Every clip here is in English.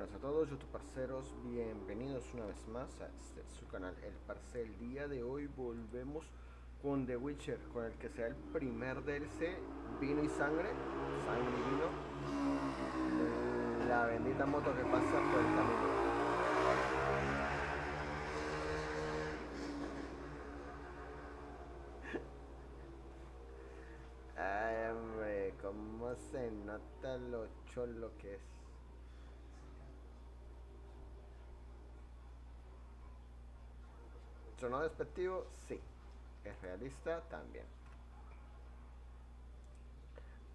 buenas a todos, YouTube parceros, bienvenidos una vez más a este su canal, el Parce. El día de hoy volvemos con The Witcher, con el que sea el primer DLC, Vino y Sangre, Sangre y Vino, la bendita moto que pasa por el camino. Ay, hombre, cómo se nota lo cholo que es. ¿Sonó despectivo? Sí. ¿Es realista? También.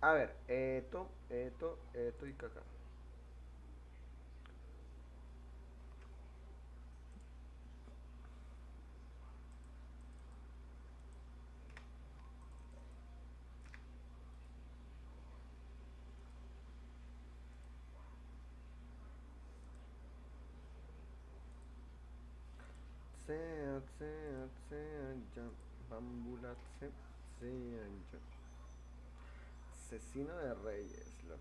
A ver, esto y caca. Asesino de reyes, loco.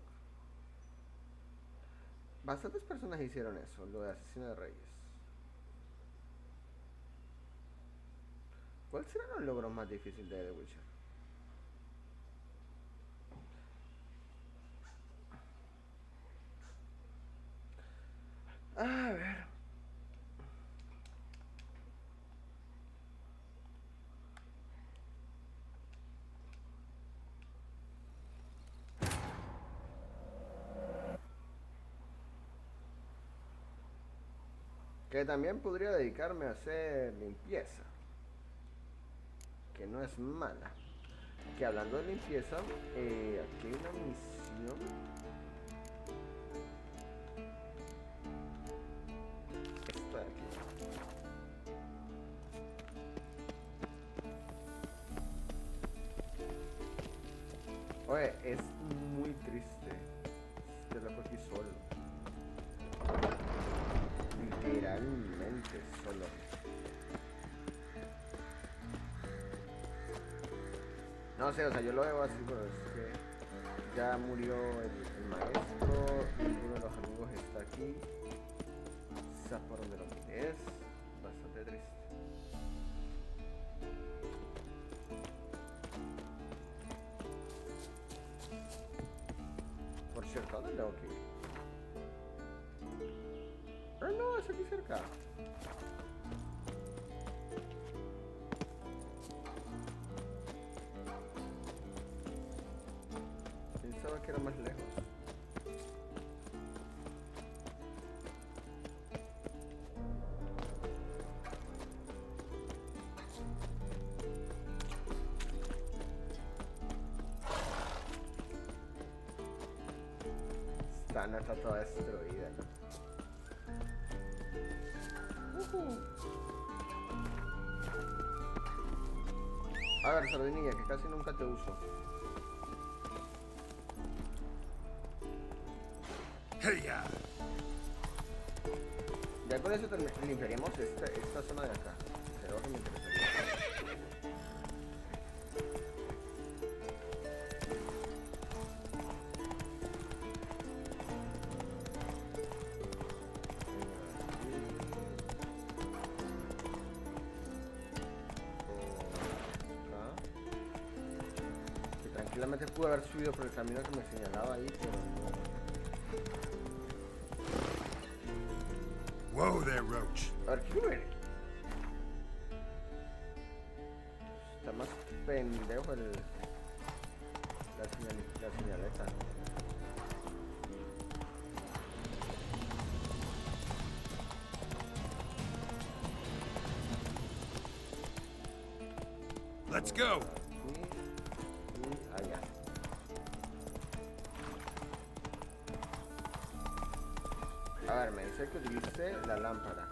Bastantes personas hicieron eso, lo de asesino de reyes. ¿Cuál será el logro más difícil de The Witcher? A ver. Que también podría dedicarme a hacer limpieza, que no es mala. Que hablando de limpieza, aquí hay una misión. Esta de aquí. Oye, es muy triste. Este loco aquí solo. Literalmente solo. No sé, o sea, yo lo veo así, pero es que ya murió el maestro y uno de los amigos está aquí. ¿Sabes por dónde lo miré? Es bastante triste. Por cierto, ¿dónde tengo que ir? Ah, no, es aquí cerca. Pensaba que era más lejos. Esta no está toda destruida, ¿no? A ver, sardinilla, que casi nunca te uso. Ya con eso limpiaremos esta zona de acá. Creo que me interesaría. Tranquilamente pude haber subido por el camino que me señalaba ahí, pero no. Whoa there, Roach. A ver, ¿qué ver? Está más pendejo la señaleta. Let's go. Allá. A ver, me dice que utilice la lámpara.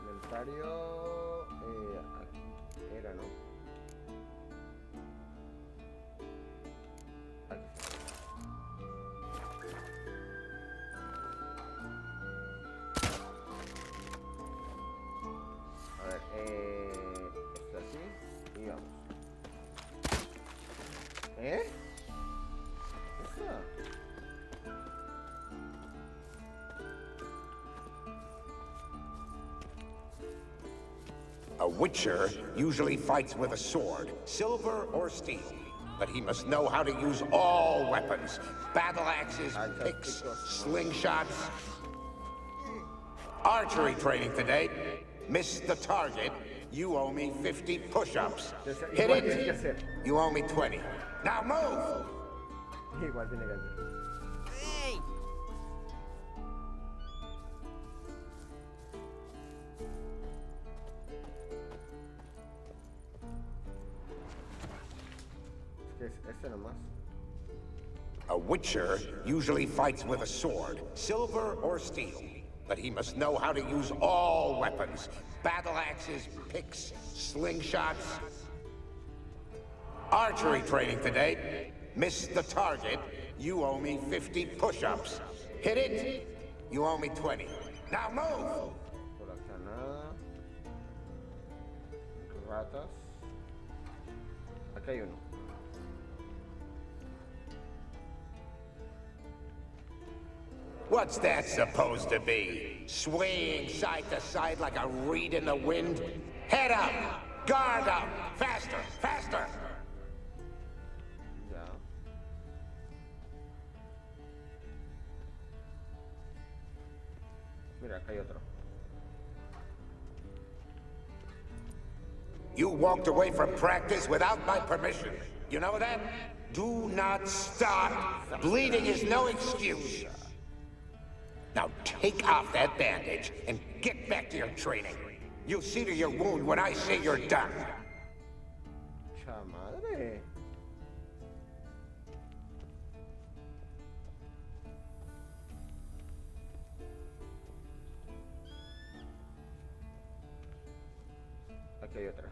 Inventario. Aquí era, ¿no? Aquí. A ver, esto así y vamos. ¿Eh? ¿Esta? witcher usually fights with a sword, silver or steel. But he must know how to use all weapons. Battle axes, picks, slingshots. Archery training today. Miss the target, you owe me 50 push-ups. Hit it, you owe me 20. Now move! Igual tiene que hacer. Hey! Es que es este nomás. A witcher usually fights with a sword, silver or steel. But he must know how to use all weapons. Battle axes, picks, slingshots. Archery training today. Miss the target, you owe me 50 push-ups. Hit it, you owe me 20. Now move! Por acá nada. Ratas. Acá hay uno. What's that supposed to be? Swaying side to side like a reed in the wind? Head up! Guard up! Faster! Faster! Ya. Mira, acá hay otro. You walked away from practice without my permission. You know that? Do not stop. Bleeding is no excuse. Now take off that bandage and get back to your training. You'll see to your wound when I say you're done. ¡Cha madre! Aquí hay otra.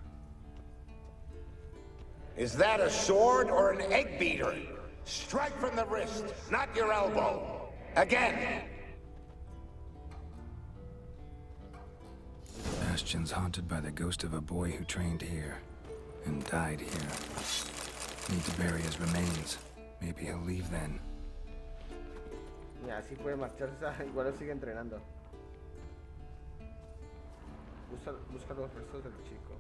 Is that a sword or an egg beater? Strike from the wrist, not your elbow. Again. Bastion's haunted by the ghost of a boy who trained here and died here. Need to bury his remains. Maybe he'll leave then. Mira, así puede marcharse, igual lo sigue entrenando. Busca los restos del chico.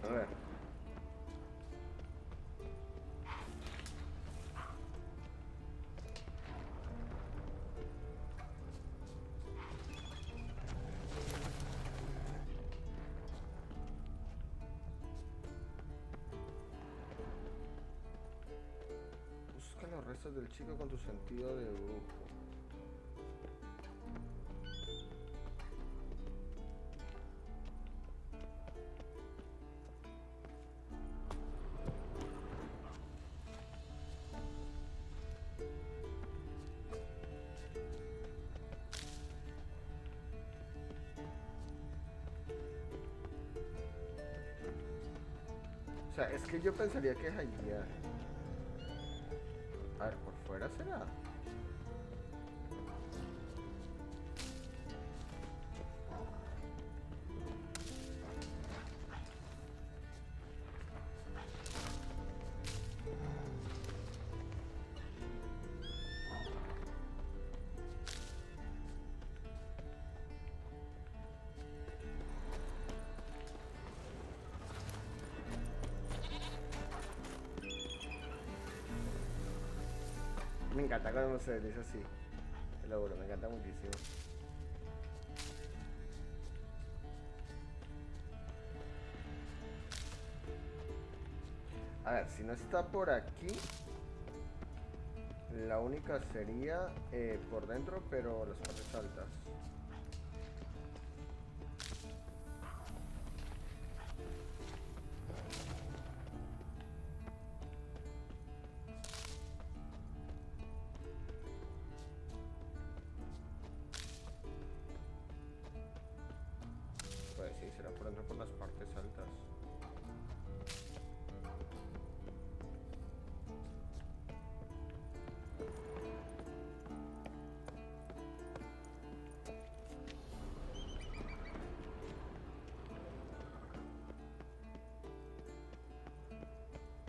A ver. Busca los restos del chico con tu sentido de brujo. O sea, es que yo pensaría que es allá. A ver, por fuera será. Me encanta cuando se dice así. Te lo juro, me encanta muchísimo. A ver, si no está por aquí, la única sería por dentro, pero las partes altas. Pues sí, será por dentro por las partes altas.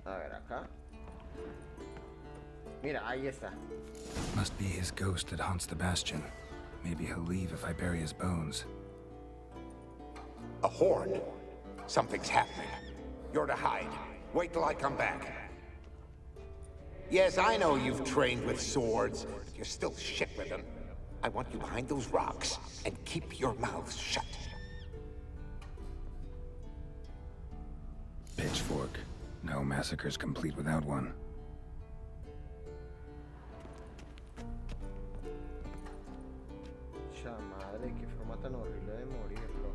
A ver, acá. Mira, ahí está. Must be his ghost that haunts the bastion. Maybe he'll leave if I bury his bones. A horde. Something's happening. You're to hide. Wait till I come back. Yes, I know you've trained with swords, but you're still shit with them. I want you behind those rocks, and keep your mouth shut. Pitchfork. No massacre's complete without one. Madre, qué forma tan horrible de morir, bro.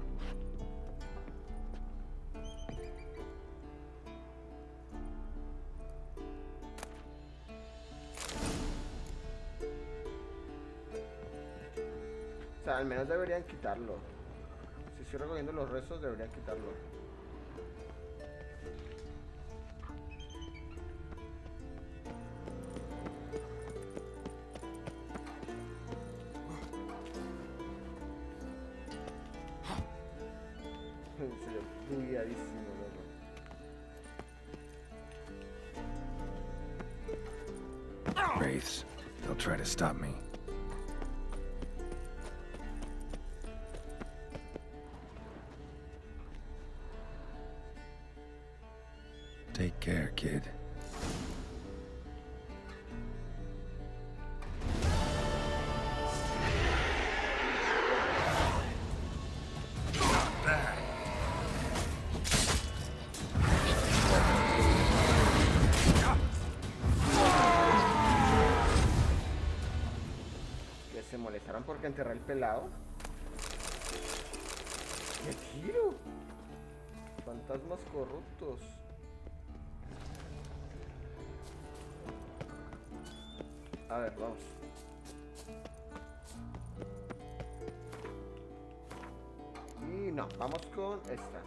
O sea, al menos deberían quitarlo. Si estoy recogiendo los restos, deberían quitarlo. Se ve bugueadísimo, loco. Wraiths. They'll try to stop me. Take care, kid. Que se molestaron porque enterré el pelado. ¡Qué tiro! Fantasmas corruptos. A ver, vamos. Y no, vamos con esta.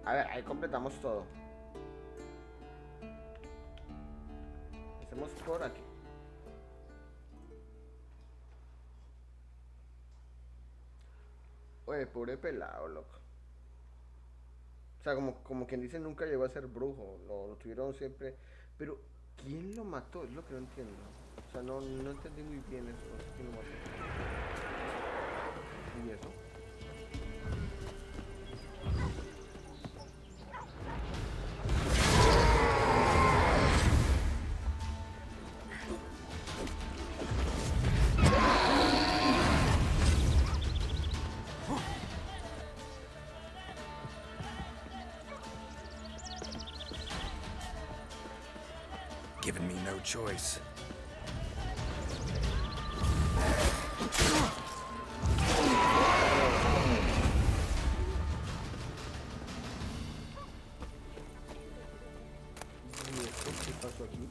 A ver, ahí completamos todo. Hacemos por aquí. Oye, pobre pelado, loco. O sea, como quien dice, nunca llegó a ser brujo. Lo tuvieron siempre. Pero, ¿quién lo mató? Es lo que no entiendo. O sea, no entendí muy bien eso. No sé quién lo mató. ¿Y eso? Giving me no choice. ¿Y esto qué pasó aquí?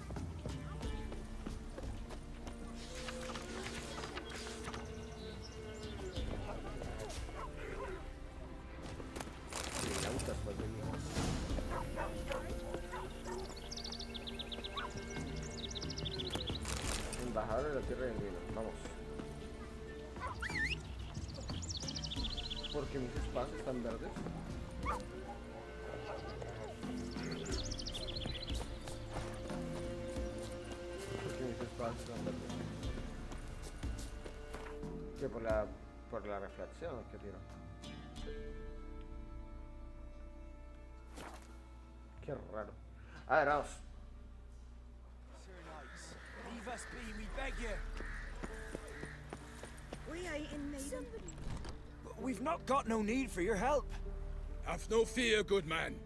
Autas, pasó aquí. Embajador de la Tierra del Vino, vamos. ¿Por qué mis espadas están verdes? ¿Por qué mis espadas están verdes? ¿Qué por la reflexión que tiro? Qué raro. A ver, vamos. Leave us be, we beg you. We ain't in need of... We've not got no need for your help. Have no fear, good man.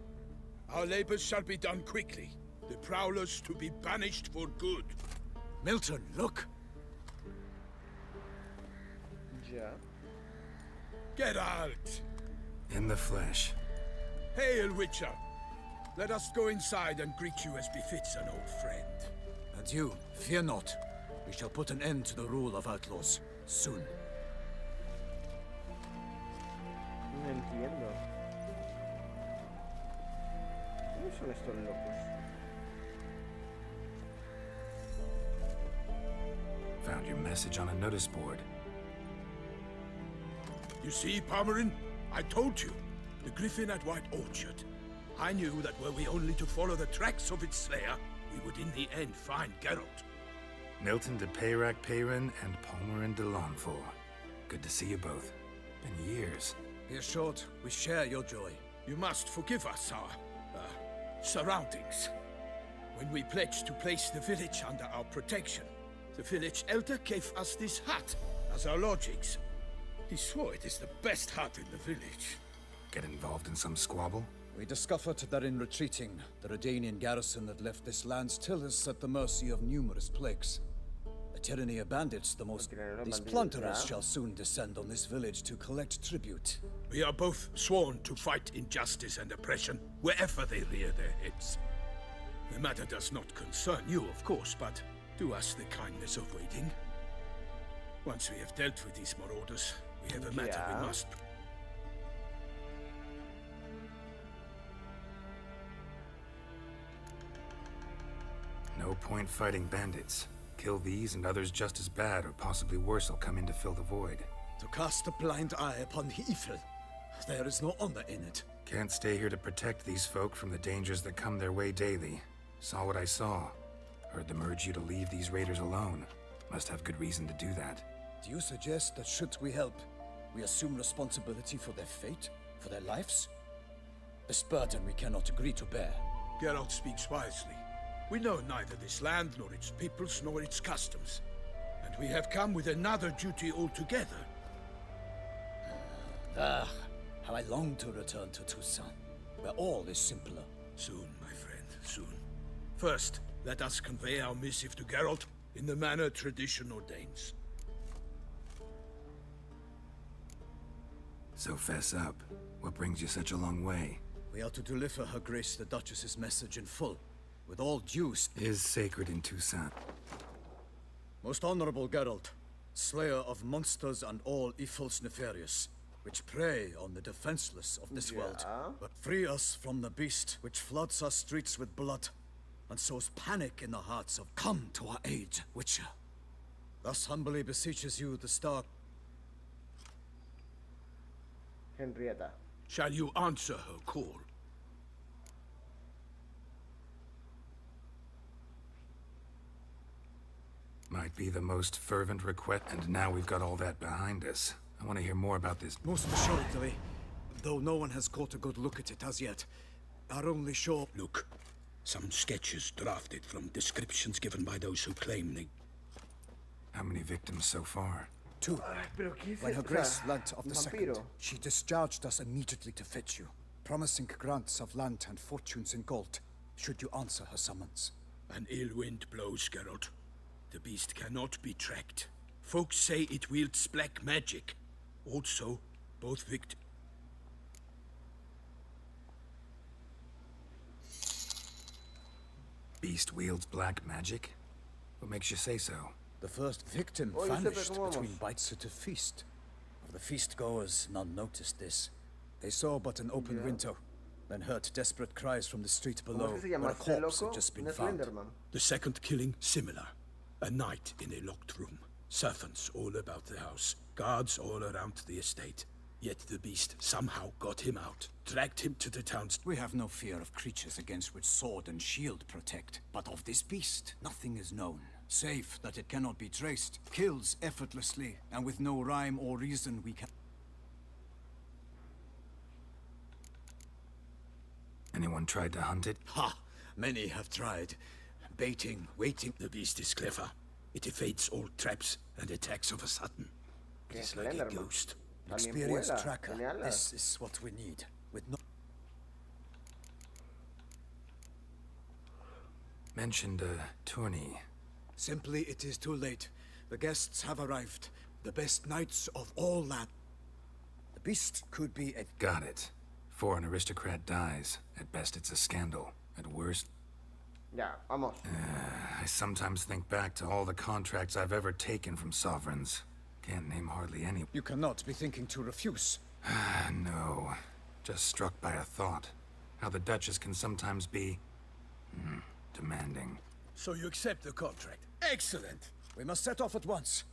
Our labors shall be done quickly. The prowlers to be banished for good. Milton, look. Ya. Geralt! In the flesh. Hail, Witcher! Let us go inside and greet you as befits an old friend. And you, fear not. We shall put an end to the rule of outlaws soon. No entiendo. ¿Quiénes son estos locos? Found your message on a notice board. You see, Palmerin? I told you. The griffin at White Orchard. I knew that were we only to follow the tracks of its slayer, we would in the end find Geralt. Milton de Peyrac Peyrin and Palmerin de Lawnful. Good to see you both. Been years. Be assured, we share your joy. You must forgive us our, surroundings. When we pledged to place the village under our protection, the village elder gave us this hut as our lodgings. He swore it is the best hut in the village. Get involved in some squabble? We discovered that in retreating, the Redanian garrison that left this land still is at the mercy of numerous plagues. A tyranny of bandits, the most. These plunderers shall soon descend on this village to collect tribute. We are both sworn to fight injustice and oppression wherever they rear their heads. The matter does not concern you, of course, but do us the kindness of waiting. Once we have dealt with these marauders, we have a matter we must... No point fighting bandits. Kill these and others just as bad, or possibly worse, will come in to fill the void. To cast a blind eye upon the evil. There is no honor in it. Can't stay here to protect these folk from the dangers that come their way daily. Saw what I saw. Heard them urge you to leave these raiders alone. Must have good reason to do that. Do you suggest that should we help, we assume responsibility for their fate, for their lives? This burden we cannot agree to bear. Geralt speaks wisely. We know neither this land, nor its peoples, nor its customs. And we have come with another duty altogether. Ah, how I long to return to Toussaint, where all is simpler. Soon, my friend, soon. First, let us convey our missive to Geralt in the manner tradition ordains. So fess up. What brings you such a long way? We are to deliver Her Grace the Duchess's message in full, with all due Is sacred in Toussaint. Most honorable Geralt, slayer of monsters and all evils nefarious, which prey on the defenseless of this world. But free us from the beast which floods our streets with blood, and sows panic in the hearts of... Come to our aid, Witcher. Thus humbly beseeches you the Star... Henrietta. Shall you answer her call? Might be the most fervent request, and now we've got all that behind us. I want to hear more about this. Most assuredly, though no one has caught a good look at it as yet. Our only show... Look, some sketches drafted from descriptions given by those who claim they... How many victims so far? 2. Pero ¿qué es When Her esta? Grace learnt of the second, Vampiro. she discharged us immediately to fetch you, promising grants of land and fortunes in gold, should you answer her summons. An ill wind blows, Geralt. The beast cannot be tracked. Folks say it wields black magic. Also, both victims... Beast wields black magic? What makes you say so? The first victim Oye, vanished ¿cómo vamos? between bites at a feast. Of the feast-goers, none noticed this. They saw but an open window, then heard desperate cries from the street ¿Cómo below, es que se where llama a este corpse loco? had just been No es found. Slenderman. The second killing, similar. A night in a locked room. Servants all about the house. Guards all around the estate. Yet the beast somehow got him out. Dragged him to the town's... We have no fear of creatures against which sword and shield protect. But of this beast, nothing is known. Save that it cannot be traced, kills effortlessly, and with no rhyme or reason we can... Anyone tried to hunt it? Ha! Many have tried. Baiting, waiting... The beast is clever. It evades all traps and attacks of a sudden. It is like a Slenderman. ghost. También Experienced vuela. tracker. Señala. This is what we need. With no... Mentioned a tourney. Simply, it is too late. The guests have arrived. The best knights of all land. The beast could be a... Got it. Before an aristocrat dies, at best it's a scandal. At worst, Ya, vamos. I sometimes think back to all the contracts I've ever taken from sovereigns. Can't name hardly any. You cannot be thinking to refuse. No. Just struck by a thought. How the Duchess can sometimes be... demanding. So you accept the contract. Excellent! We must set off at once.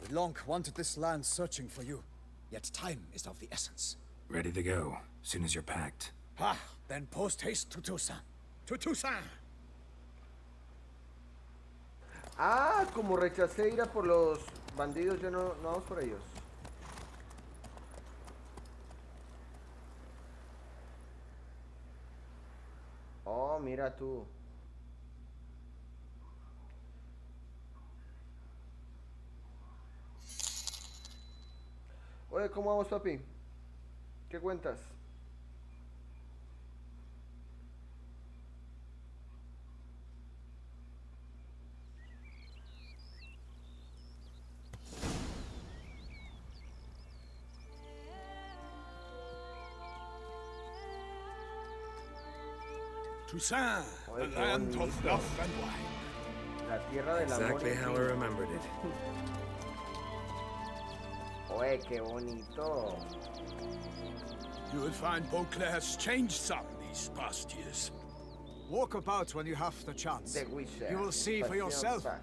We long wanted this land searching for you, yet time is of the essence. Ready to go, soon as you're packed. Ah, then post haste to Toussaint. To Toussaint! Ah, como rechacé ir a por los bandidos, yo no vamos por ellos. Oh, mira tú. Oye, ¿cómo vamos, papi? ¿Qué cuentas? Toussaint, Oye, the qué land of bonito. love and wine. La tierra del amor. Exactly y how I vino. remembered it. Oye, qué bonito. You will find Beauclair has changed some these past years. Walk about when you have the chance. The Witcher. You will see for Pasión yourself. Pack.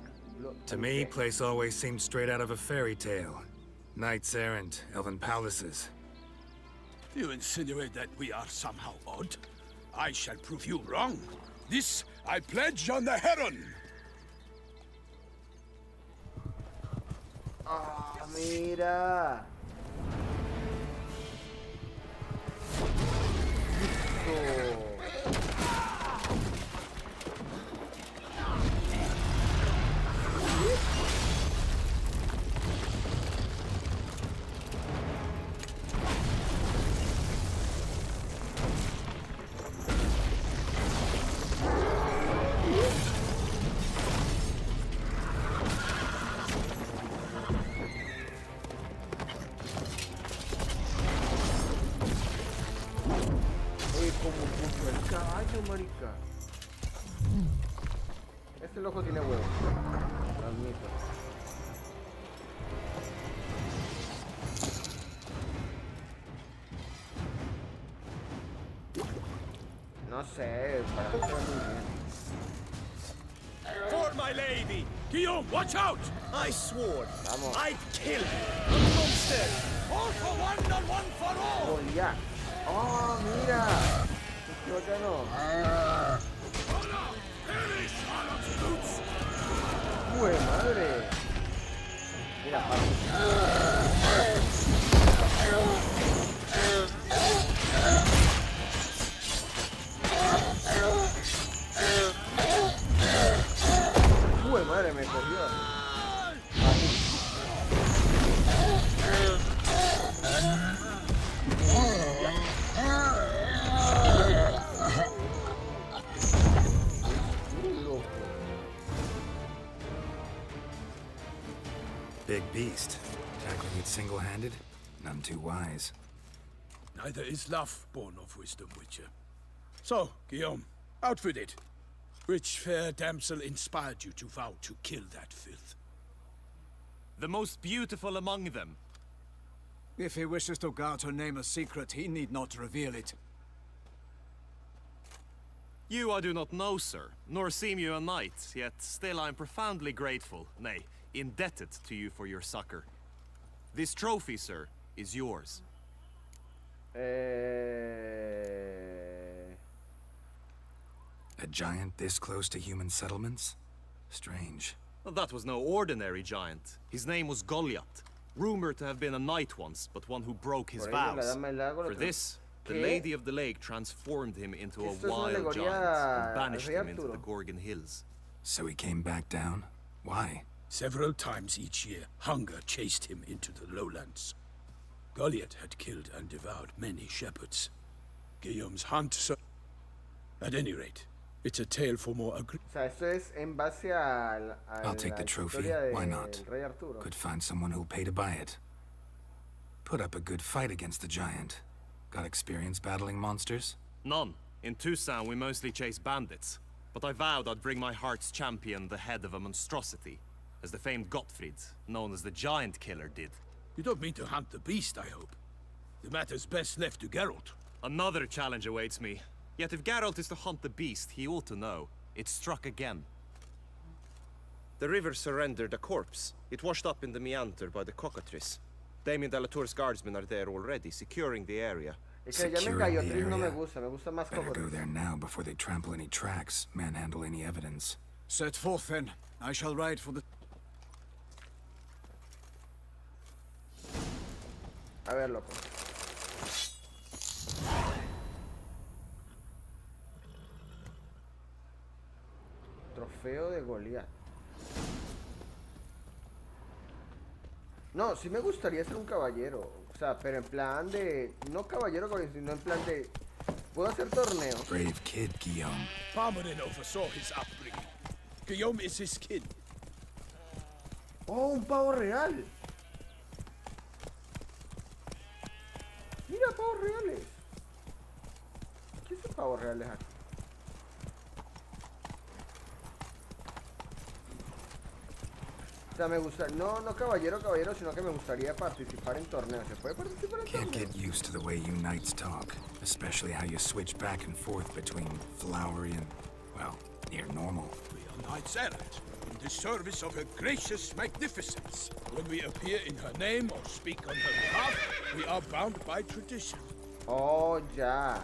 To me, place always seemed straight out of a fairy tale. Knights errant, elven palaces. You insinuate that we are somehow odd? I shall prove you wrong. This I pledge on the Heron. Ah, mira. Listo. Oye, como puso el caballo, marica. Este loco tiene huevos. Lo admito. No sé, para mí está muy bien. For my lady! Guillaume, watch out! I swore Vamos. I'd kill the monster. All for one and one for all! Goliat. Oh, mira. Yo ya no. ¡Jue madre! Mira, ¡jue madre! Me cogió. Loco. Big beast. Tackling it single-handed? None too wise. Neither is love born of wisdom, Witcher. So, Guillaume, out with it. Which fair damsel inspired you to vow to kill that filth? The most beautiful among them. If he wishes to guard her name a secret, he need not reveal it. You I do not know, sir, nor seem you a knight, yet still I am profoundly grateful, nay, indebted to you for your succor. This trophy, sir, is yours. A giant this close to human settlements? Strange. Well, that was no ordinary giant. His name was Goliath, rumored to have been a knight once, but one who broke his Por ello, la vows. dama del lago lo For this, the ¿Qué? Lady of the Lake transformed him into a Esto es una wild alegoría giant and al banished rey him into Arturo. the Gorgon Hills. So he came back down? Why? Several times each year, hunger chased him into the lowlands. Goliath had killed and devoured many shepherds. Guillaume's hunt, so... At any rate, it's a tale for more O sea, esto es en base a I'll take la the trophy. historia Why del not? rey Arturo. Could find someone who'll pay to buy it. Put up a good fight against the giant. Got experience battling monsters? None. In Toussaint, we mostly chase bandits. But I vowed I'd bring my heart's champion the head of a monstrosity, as the famed Gottfried, known as the Giant Killer, did. You don't mean to hunt the beast, I hope. The matter's best left to Geralt. Another challenge awaits me. Yet if Geralt is to hunt the beast, he ought to know. It struck again. The river surrendered a corpse. It washed up in the meander by the cockatrice. Damien de la Tour's guardsmen are there already, securing the area. Es que ya me Securing cayó the Tris, no me area. gusta más Better go Cocotris. there now before they trample any tracks, manhandle any evidence. Set forth then. I shall ride for the... A ver, loco. Trofeo de Goliat. No, sí me gustaría ser un caballero. O sea, pero en plan de... No caballero, sino en plan de... Puedo hacer torneos. Brave kid, Guillaume. Parmanin oversaw his upbringing. Guillaume is his kin. Oh, un pavo real. Mira, pavos reales. ¿Qué es pavos reales aquí? O sea, me gusta... No caballero, sino que me gustaría participar en torneos. ¿Se puede participar en Can't torneos? get used to the way you knights talk, especially how you switch back and forth between flowery and, well, near normal. We are knights errant, in the service of her gracious magnificence. When we appear in her name or speak on her behalf, we are bound by tradition. Oh, ya.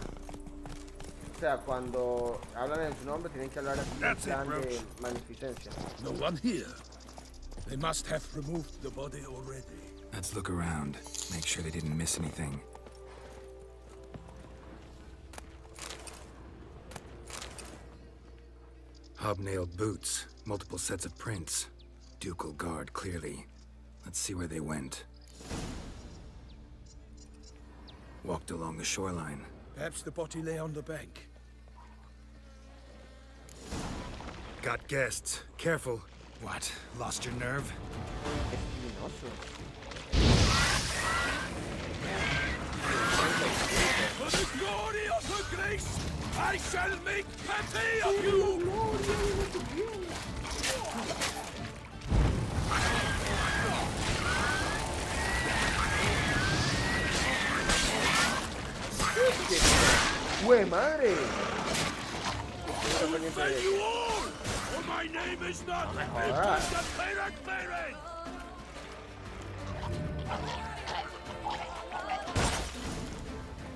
O sea, cuando hablan en su nombre tienen que hablar así en That's it, plan de Roach. magnificencia. No one here. They must have removed the body already. Let's look around, make sure they didn't miss anything. Hobnailed boots, multiple sets of prints. Ducal guard, clearly. Let's see where they went. Walked along the shoreline. Perhaps the body lay on the bank. Got guests. Careful. What? Lost your nerve? Espinoso. For the glory of her grace, I shall make petty of you! ¡Hue madre! Tell you all, for my name is not just a pirate pirate!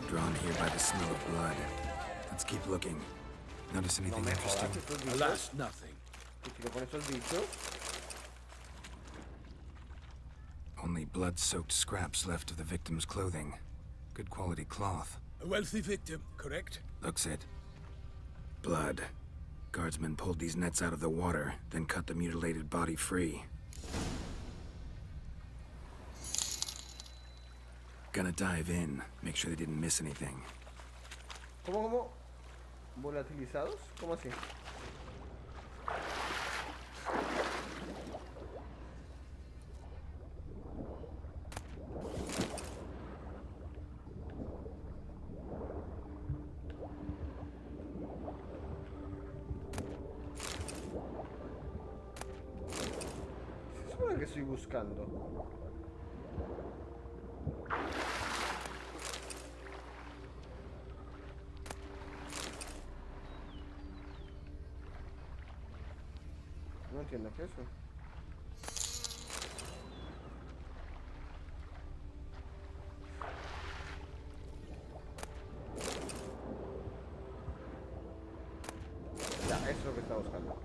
Drawn here by the smell of blood. Let's keep looking. Notice No anything me interesting? jodas, estos bichos. Alas, nothing. ¿Y si le pones esos bichos? Only blood-soaked scraps left of the victim's clothing. Good quality cloth. A wealthy victim, correct? Looks it. Blood. Guardsmen pulled these nets out of the water, then cut the mutilated body free. Gonna dive in, make sure they didn't miss anything. ¿Cómo? ¿Volatilizados? ¿Cómo así? Se supone que estoy buscando. No entiendo qué es eso. Ya, eso es lo que está buscando.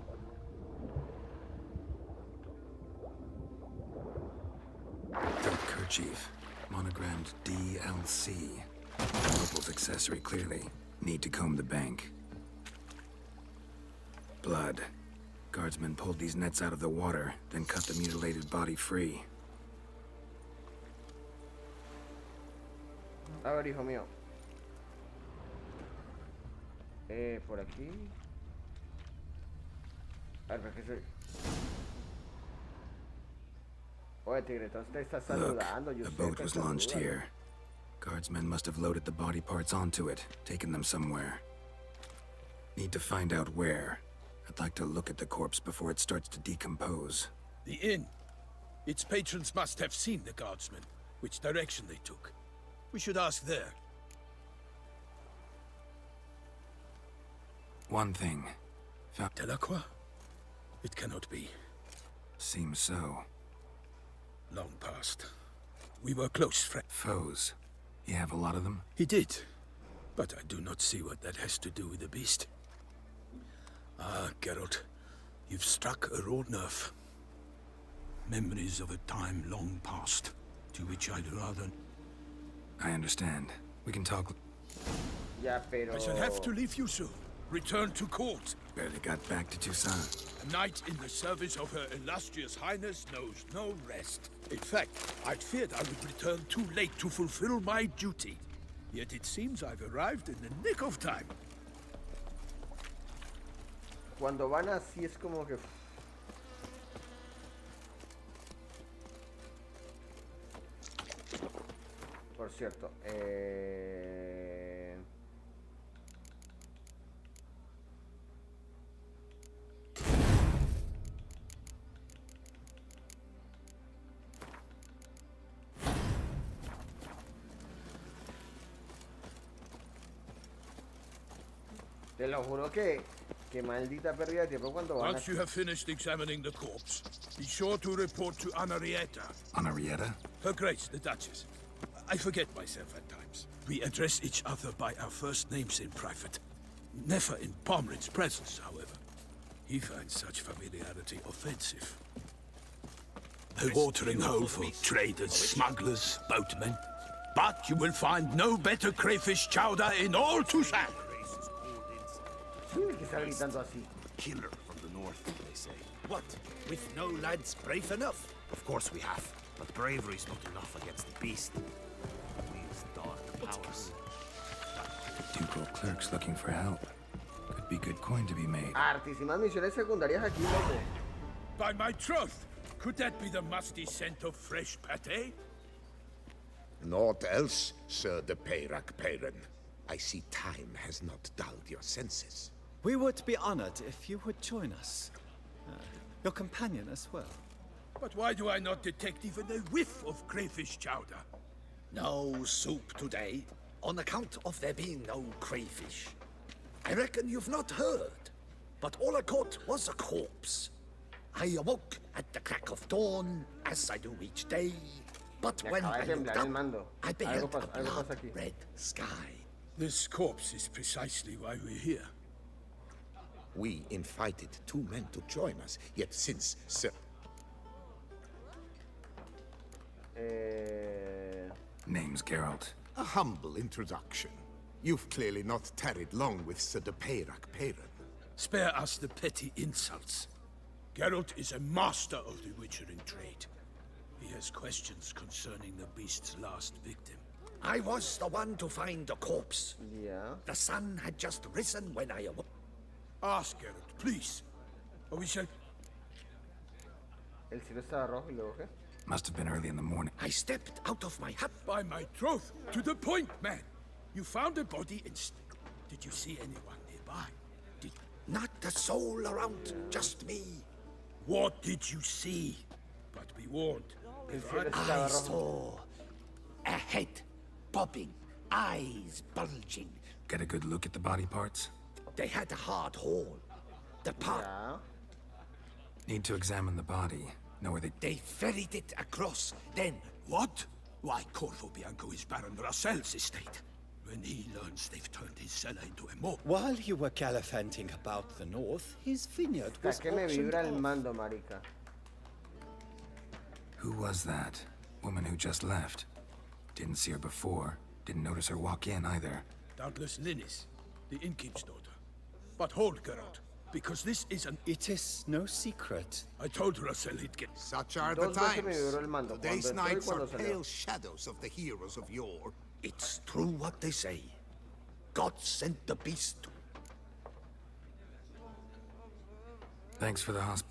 Silk kerchief. Monogrammed DLC. Noble's accessory, clearly. Need to comb the bank. Blood. Guardsmen pulled these nets out of the water, then cut the mutilated body free. A ver, hijo mío. Por aquí. A ver, ¿qué soy? Oye, Tigretón, te está Look, saludando. Yo a sé boat que was saluda. launched here. Guardsmen must have loaded the body parts onto it, taken them somewhere. Need to find out where. I'd like to look at the corpse before it starts to decompose. The inn. Its patrons must have seen the guardsmen, which direction they took. We should ask there. One thing. Found Delacroix? It cannot be. Seems so. Long past. We were close friends. Foes. You have a lot of them? He did. But I do not see what that has to do with the beast. Ah, Geralt. You've struck a raw nerve. Memories of a time long past, to which I'd rather... I understand. We can talk... Ya, pero... I shall have to leave you soon. Return to court. Barely got back to Toussaint. A knight in the service of Her Illustrious Highness knows no rest. In fact, I'd feared I would return too late to fulfill my duty. Yet it seems I've arrived in the nick of time. Cuando van así es como que... Por cierto, te lo juro que maldita pérdida de tiempo cuando van Once you have finished examining the corpse, be sure to report to Anarietta. Anarietta? Her Grace, the Duchess. I forget myself at times. We address each other by our first names in private. Never in Pomrin's presence, however. He finds such familiarity offensive. A watering hole for traders, smugglers, boatmen. But you will find no better crayfish chowder in all Toussaint. que está gritando así. Killer from the north, they say. What? With no lads brave enough? Of course we have, but bravery's not enough against the beast. These dark powers. Ducal clerks looking for help. Could be good coin to be made. Artísimas misiones secundarias aquí, loco. By my troth, could that be the musty scent of fresh pate? Naught else, Sir de Peyrac Peyran. I see time has not dulled your senses. We would be honored if you would join us. Your companion as well. But why do I not detect even a whiff of crayfish chowder? No soup today, on account of there being no crayfish. I reckon you've not heard, but all I caught was a corpse. I awoke at the crack of dawn, as I do each day, but when I looked up, I beheld a blood-red sky. This corpse is precisely why we're here. We invited 2 men to join us, yet since Sir... Name's Geralt. A humble introduction. You've clearly not tarried long with Sir de Peyrac Peyran. Spare us the petty insults. Geralt is a master of the witchering trade. He has questions concerning the beast's last victim. I was the one to find the corpse. Yeah. The sun had just risen when I awoke. Ask Geralt, please. Or we shall... El cielo estaba rojo y luego qué. Must have been early in the morning. I stepped out of my hut. By my troth, to the point, man. You found a body and... Did you see anyone nearby? Did... Not a soul around, just me. What did you see? But be warned. If I... I saw a head bobbing, eyes bulging. Get a good look at the body parts? They had a hard hole. The part Ya. Need to examine the body. Know where they ferried it across. Then What? Why, Corvo Bianco is Baron Russell's estate. When he learns they've turned his cellar into a moat. While you were gallivanting about the north, his vineyard Hasta was que me auctioned vibra el off. mando, marica. Who was that? Woman who just left. Didn't see her before. Didn't notice her walk in either. Doubtless Linnis, the innkeep's daughter. But hold, Geralt, because this is an... It is no secret. I told Russell he'd get... Such are the Dos veces me times. vibró el mando. Today's Cuando entró y nights are cuando salió. pale shadows of the heroes of yore. it's true what they say. God sent the beast. Thanks for the hosp...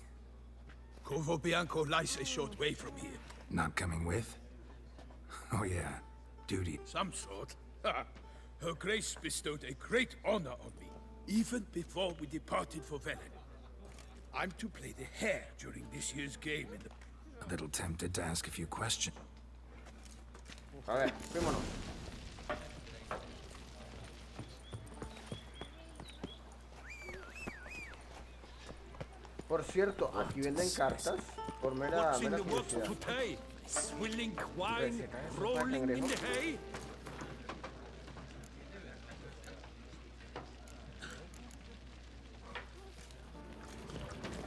Corvo Bianco lies a short way from here. Not coming with? Oh yeah. Duty. Some sort. Her Grace bestowed a great honor on me, even before we departed for Velen. I'm to play the hare during this year's game in the... A little tempted to ask a few questions. A ver, fuímonos. Por cierto, aquí venden cartas. Por mera curiosidad. today? Swilling wine, Receta de sopa de rolling in cangrejo. the hay?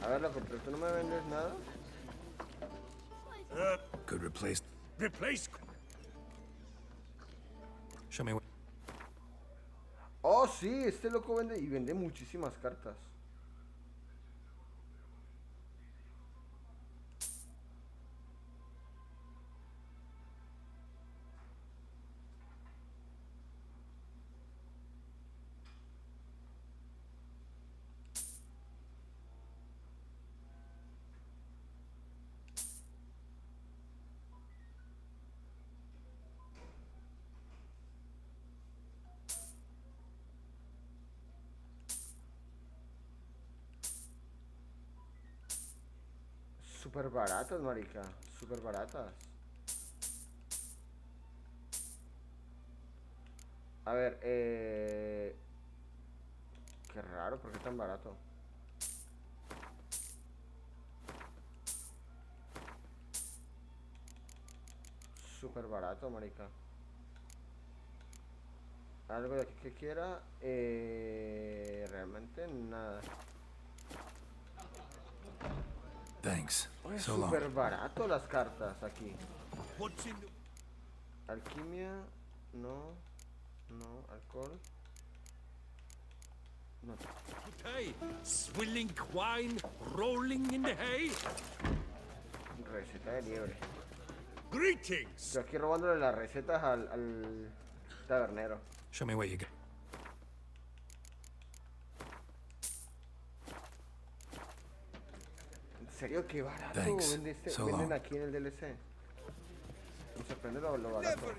A ver, loco, pero tú no me vendes nada. Could replace. Replace. Show me what. Oh, sí, este loco vende y vende muchísimas cartas. Súper baratas, marica. Súper baratas. A ver, qué raro, ¿por qué tan barato? Súper barato, marica. Algo de aquí que quiera. Realmente nada. Thanks. Oye, So long. súper barato las cartas aquí. What's in the... Alquimia, no. No, alcohol. No. Today? Swilling wine, rolling in the hay? Receta de liebre. Greetings! Yo aquí robándole las recetas al tabernero. Show me what you got. En serio, qué barato Thanks. vende este, So venden long. aquí en el DLC. Me sorprende lo barato.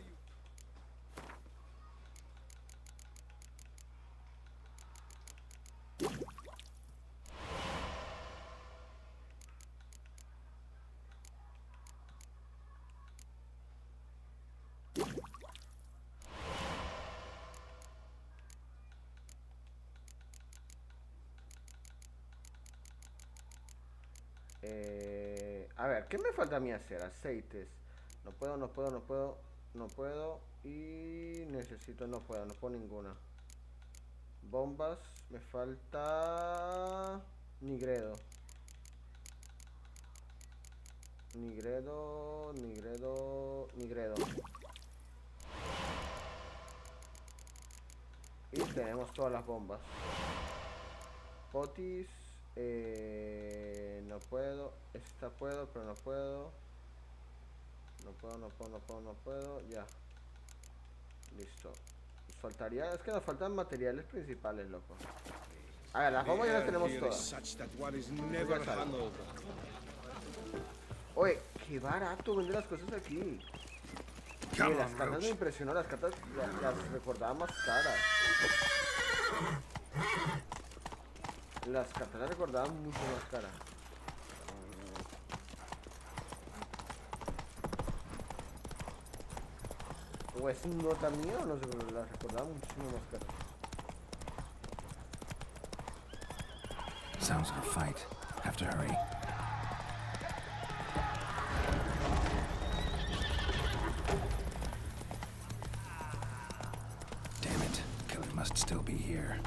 A ver, ¿qué me falta a mí hacer? Aceites. No puedo, no puedo, no puedo, no puedo. Y necesito, no puedo ninguna. Bombas, me falta nigredo. Nigredo, nigredo, nigredo. Y tenemos todas las bombas. Potis, no puedo. Esta puedo, pero no puedo. No puedo, no puedo, no puedo, no puedo. Ya. Listo. Nos faltaría, es que nos faltan materiales principales, loco. A ver, las bombas ya las tenemos todas. Oye, qué barato vender las cosas aquí. Oye, las cartas me impresionó, las cartas las recordaba más caras. Las cartas las recordaba mucho más caras. ¿O es nota mía o no? Las recordaba muchísimo más caras. Sounds like a fight. Have to hurry. Damn it. Killer must still be here.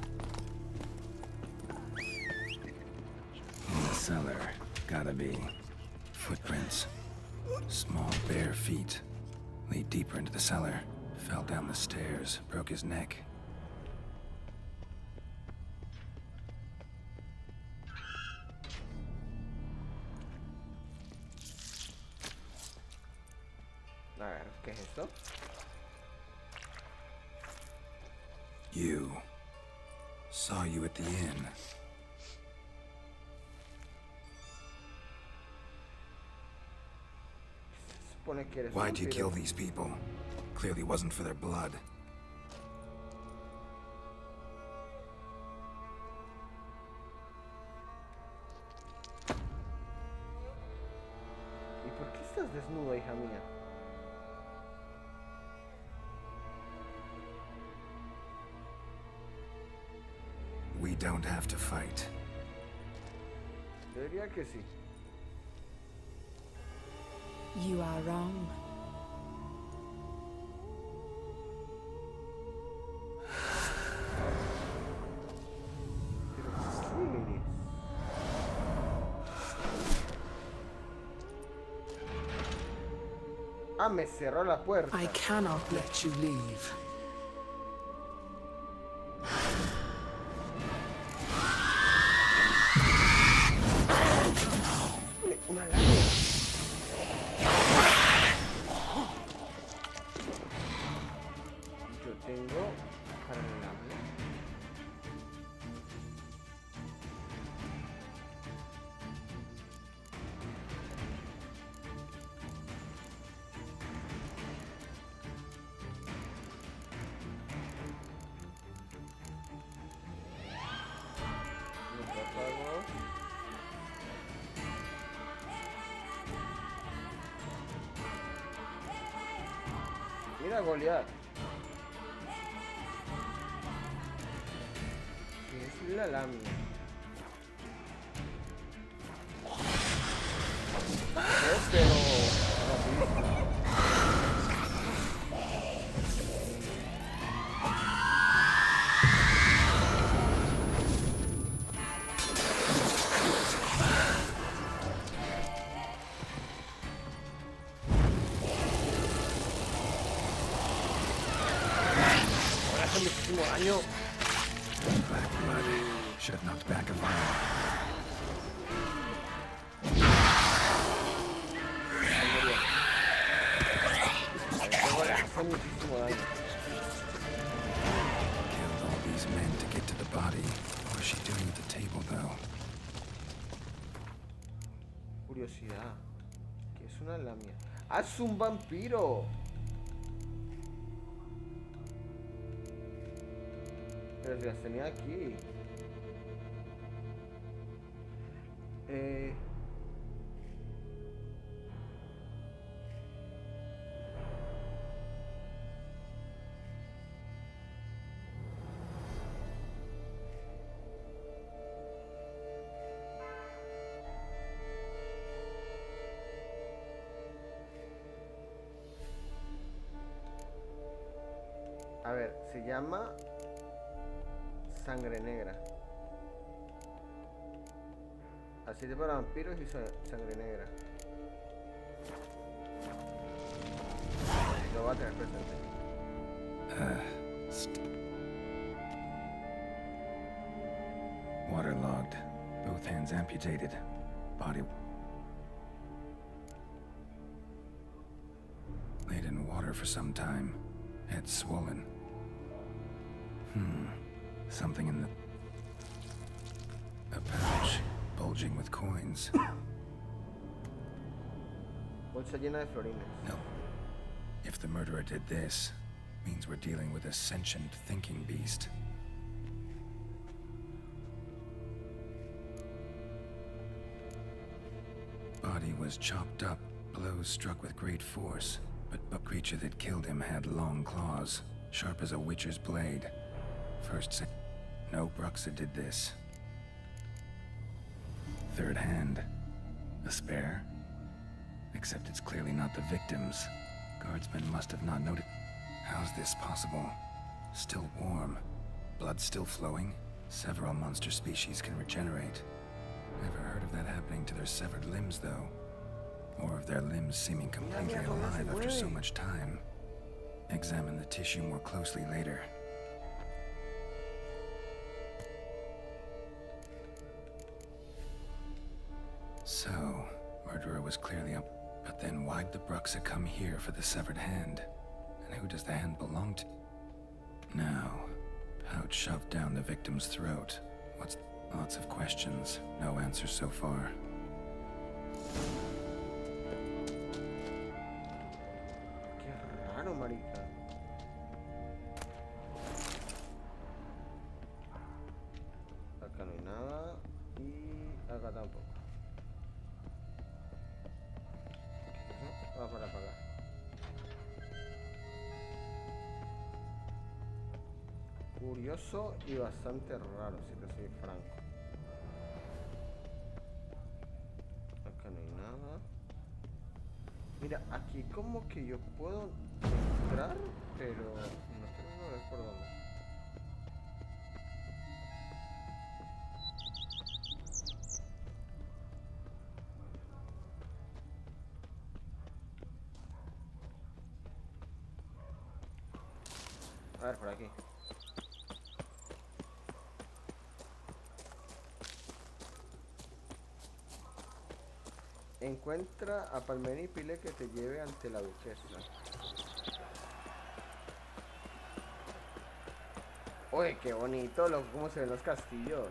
In the cellar. Gotta be. Footprints. Small bare feet. Lead deeper into the cellar. Fell down the stairs. Broke his neck. A ver, ¿qué es esto? You. Saw you at the inn. Se supone que eres Why'd you vampiro. kill these people? Clearly wasn't for their blood. ¿Y por qué estás desnuda, hija mía? We don't have to fight. Yo diría que sí. You are wrong. Ah, me cerró la puerta. I cannot let you leave. Una lámina. Yo tengo para la lámina. Mira, Goliat. Es la lámina. Pero... muchísimo daño. Black blood should have knocked back a fire. Hace muchísimo daño. Killed all these men to get to the body. What was she doing at the table, though? Curiosidad. ¿Qué es una lamia? ¡Ah, es un vampiro! Pero si las tenía aquí. A ver, se llama Sangre Negra. Aceite para vampiros y sangre negra. Lo va a tener presente. Waterlogged. Both hands amputated. Body laid in water for some time. Head swollen. Something in the... A pouch, bulging with coins. Bolsa llena de florines. No. If the murderer did this, means we're dealing with a sentient thinking beast. Body was chopped up, blows struck with great force. But the creature that killed him had long claws, sharp as a witcher's blade. First, no Bruxa did this. Third hand, a spare. Except it's clearly not the victim's. Guardsmen must have not noted. How's this possible? Still warm. Blood still flowing. Several monster species can regenerate. Never heard of that happening to their severed limbs, though. Or of their limbs seeming completely alive after so much time. Examine the tissue more closely later. So, murderer was clearly up. But then why'd the Bruxa come here for the severed hand? And who does the hand belong to? Now, pouch shoved down the victim's throat. What's... Lots of questions, no answers so far. Qué raro, marica. Acá no hay nada. Y acá tampoco. Va para apagar. Curioso y bastante raro, si te soy franco. Acá no hay nada. Mira, aquí como que yo puedo entrar, pero no termino de ver por dónde. A ver, por aquí. Encuentra a Palmera y pile que te lleve ante la duquesa. Uy, qué bonito cómo se ven los castillos.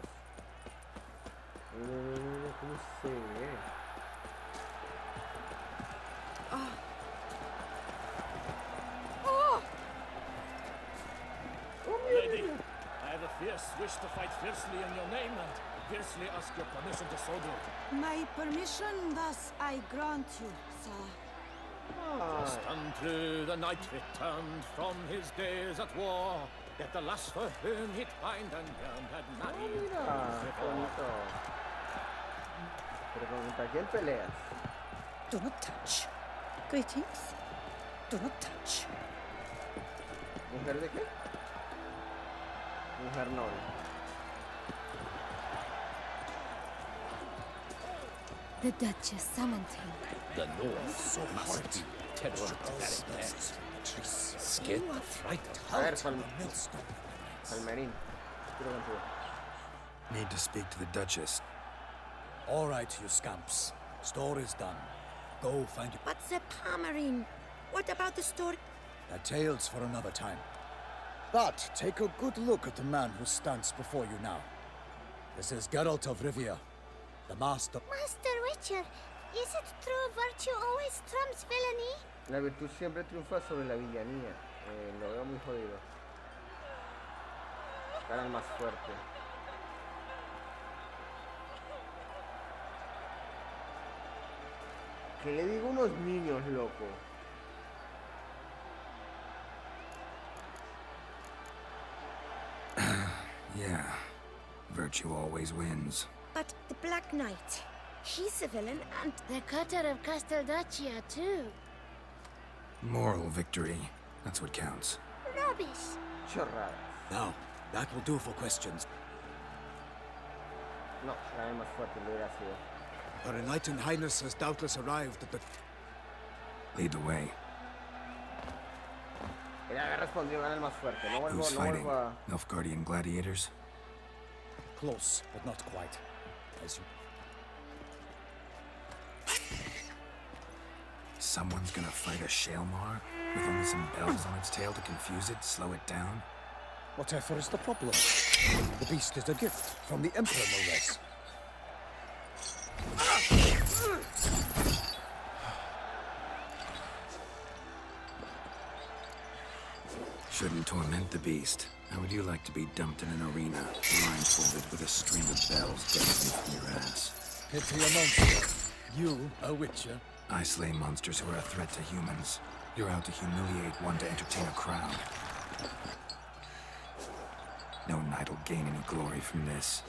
¿Cómo se ve? Lady, I have a fierce wish to fight fiercely in your name and fiercely ask your permission to so do. My permission, thus I grant you, sir. Just unto the knight returned from his days at war, yet the last for whom he'd pined and yearned had married. Mira, qué bonito. Pero ¿contra quién peleas? Do not touch. Greetings. Do not touch. ¿Mujer de qué? Mujer noble. The Duchess summoned him. The North must be terror to that place. Scared the frightened A ver, heart. Palmerín. Quiero contigo. Need to speak to the Duchess. All right, you scamps. Story's done. Go find your... But the Palmerin, what about the story? The tale's for another time. But take a good look at the man who stands before you now. This is Geralt of Rivia, the master... Master Witcher, is it true virtue always trumps villainy? La virtud siempre triunfa sobre la villanía. Lo veo muy jodido. Gana el más fuerte. ¿Qué le digo a unos niños, loco? Yeah, virtue always wins. But the Black Knight, he's a villain, and the cutter of Casteldaccia too. Moral victory, that's what counts. Rubbish. Chorradas. Now, that will do for questions. No, gana el más fuerte, lo hubiera sido. Her Knight and Highness has doubtless arrived at the... Lead the way. Él había respondido, gana el más fuerte. No Who's vuelvo, no fighting? vuelvo a... Nilfgaardian gladiators? Close, but not quite. As you... Someone's gonna fight a Shaelmar? With only some bells on its tail to confuse it, slow it down? Whatever is the problem? The beast is a gift from the Emperor, no less. Shouldn't torment the beast. How would you like to be dumped in an arena, blindfolded with a string of bells dangling from your ass? Pity a monster. You, a witcher? I slay monsters who are a threat to humans. You're out to humiliate one to entertain a crowd. No knight will gain any glory from this.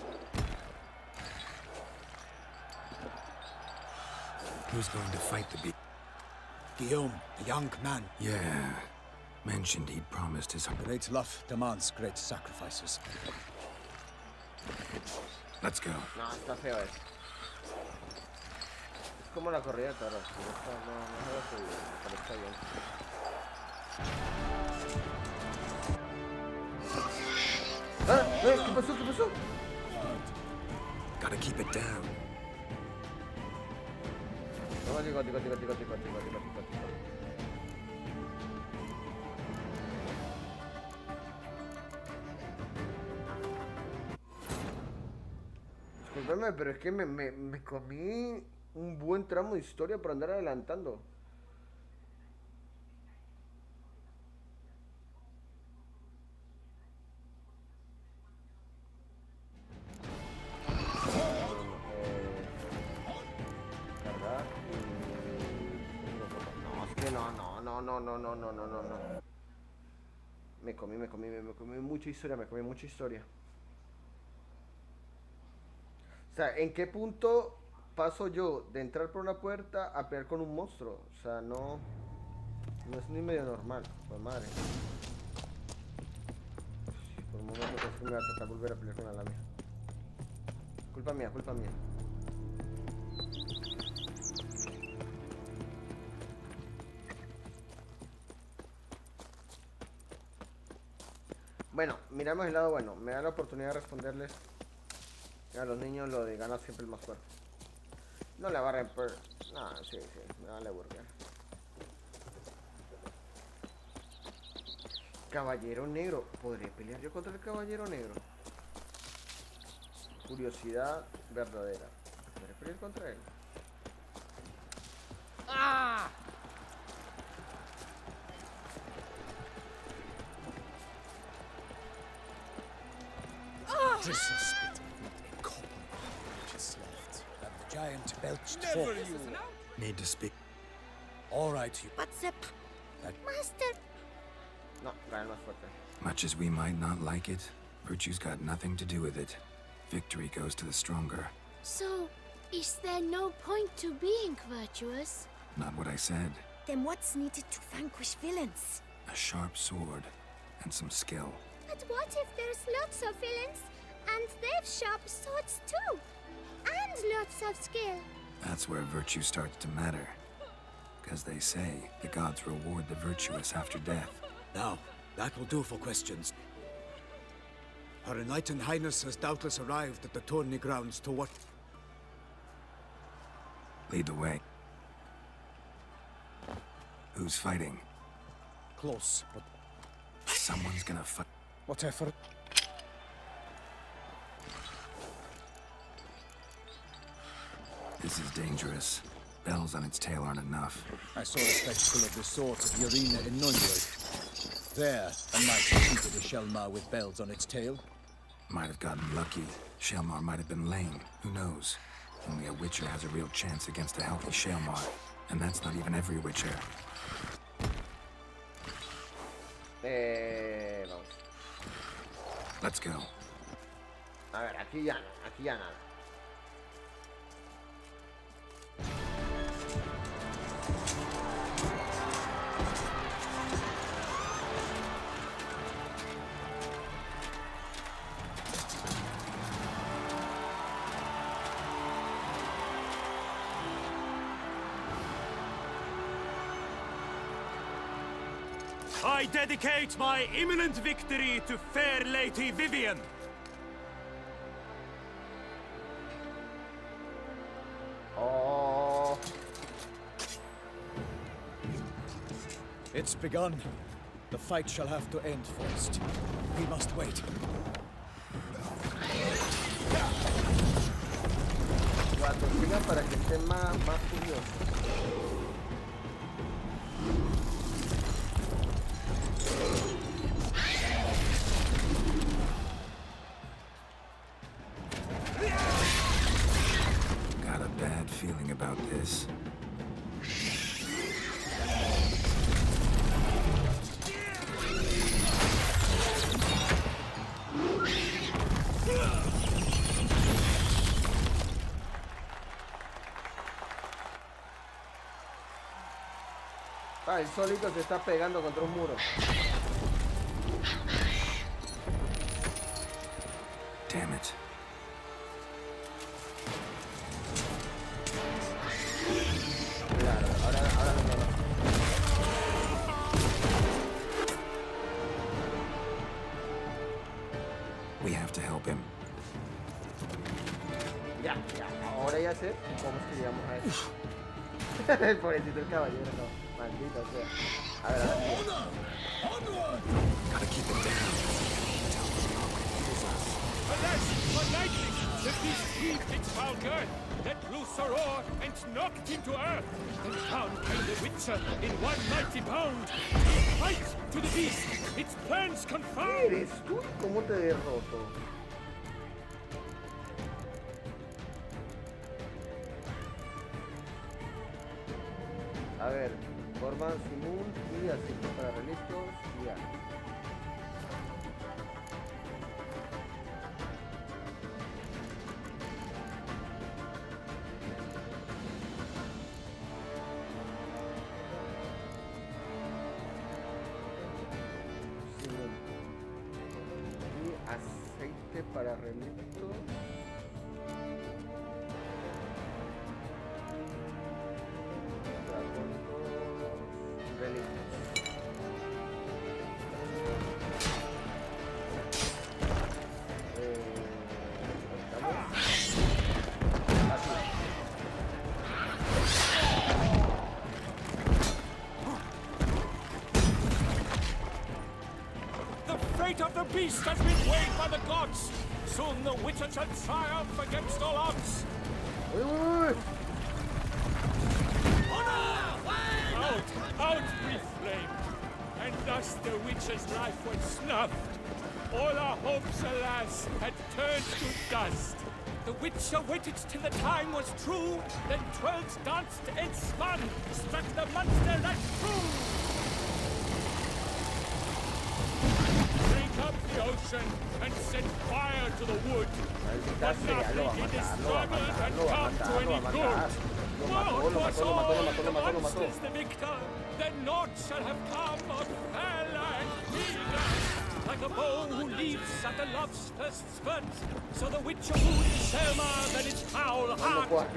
Who's going to fight the beast? Guillaume, a young man. Yeah. Mentioned he'd promised his... Great love demands great sacrifices. Let's go. No, está feo eso. Es como la corrida de toros. No es lo que me parece bien. ¡Ah! ¿Qué pasó? ¿Qué pasó? Gotta keep it down. Tico. Disculpeme, pero es que me comí un buen tramo de historia por andar adelantando. Cargar no, es que no. Me comí mucha historia, O sea, ¿en qué punto paso yo de entrar por una puerta a pelear con un monstruo. O sea, no es ni medio normal. Pues madre. Por un momento pensé que me iba a tocar volver a pelear con la lamia. Culpa mía, culpa mía. Bueno, miramos el lado bueno. Me da la oportunidad de responderles a los niños lo de ganar siempre el más fuerte. No le va a romper. No, sí, me vale burger. Caballero negro. ¿Podré pelear yo contra el caballero negro? Curiosidad verdadera. ¿Podré pelear contra él? ¡Ah! Giant belched forth. Need to speak. All right, you. But the master. No, trae el más fuerte. Much as we might not like it, virtue's got nothing to do with it. Victory goes to the stronger. So, is there no point to being virtuous? Not what I said. Then what's needed to vanquish villains? A sharp sword and some skill. But what if there's lots of villains and they've sharp swords too? And lots of skill. That's where virtue starts to matter. Because they say the gods reward the virtuous after death. Now, that will do for questions. Her Enlightened Highness has doubtless arrived at the tourney grounds to what? Lead the way. Who's fighting? Close, but Someone's gonna fight. what effort? This is dangerous. Bells on its tail aren't enough. I saw a spectacle of the sort at the arena in Nunwood. There, a knight defeated a Shelmar with bells on its tail. Might have gotten lucky. Shelmar might have been lame. Who knows? Only a Witcher has a real chance against a healthy Shelmar. And that's not even every Witcher. Vamos. Let's go. A ver, aquí ya nada. I dedicate my imminent victory to fair Lady Vivian. Oh. It's begun. The fight shall have to end first. We must wait. Cuando siga para que esté más curioso. Got a bad feeling about this. Ah, el solito se está pegando contra un muro. Damn it. Claro, ahora lo veo. We have to help him. Ya, ahora ya sé cómo es que llegamos a eso. El pobrecito el caballero, no. Maldito sea. A ver. Gotta keep it down. Alas, for lightning, the beast heaved its foul girth, let loose a roar, and knocked him to earth. And down came the Witcher in one mighty bound. He fights to the beast, its plans confound. ¿Eres tú? ¿Cómo te derroto? A ver, forman Simón y así para listos y ya. Este para relicto. Relictos. The fate of the beast has been weighed by the gods. Soon the Witcher shall triumph against all odds. Out with flame. And thus the Witcher's life was snuffed. All our hopes, alas, had turned to dust. The Witcher waited till the time was true, then twirls danced and spun, struck the monster that flew. Break up the ocean and set fire to the wood. But nothing in this struggle had come to any good. Woe was all, the monster's the victor, then naught shall have come of valor and vigor. Like a bow who leaves at the love's first spurt, so the Witcher wounded Selma, then its foul heart burnt.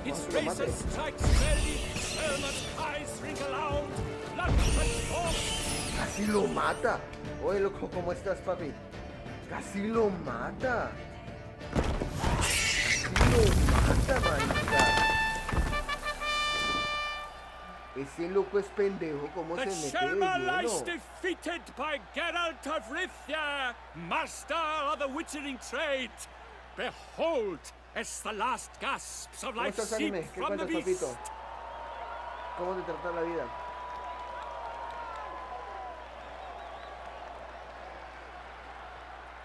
Its razor strikes belly, Selma's eyes wrinkle out, blood transforms. Casi lo mata. Oye, loco, ¿cómo estás, papi? Casi lo mata. Casi lo mata, marica. Ese loco es pendejo, ¿cómo se mete de Selma lies lleno? defeated by Geralt of Rivia, master of the witchering trade. Behold, as the last gasps of ¿Cómo life estás, seep anime? ¿Qué from the cuentas, beast. papito? ¿Cómo te trata la vida?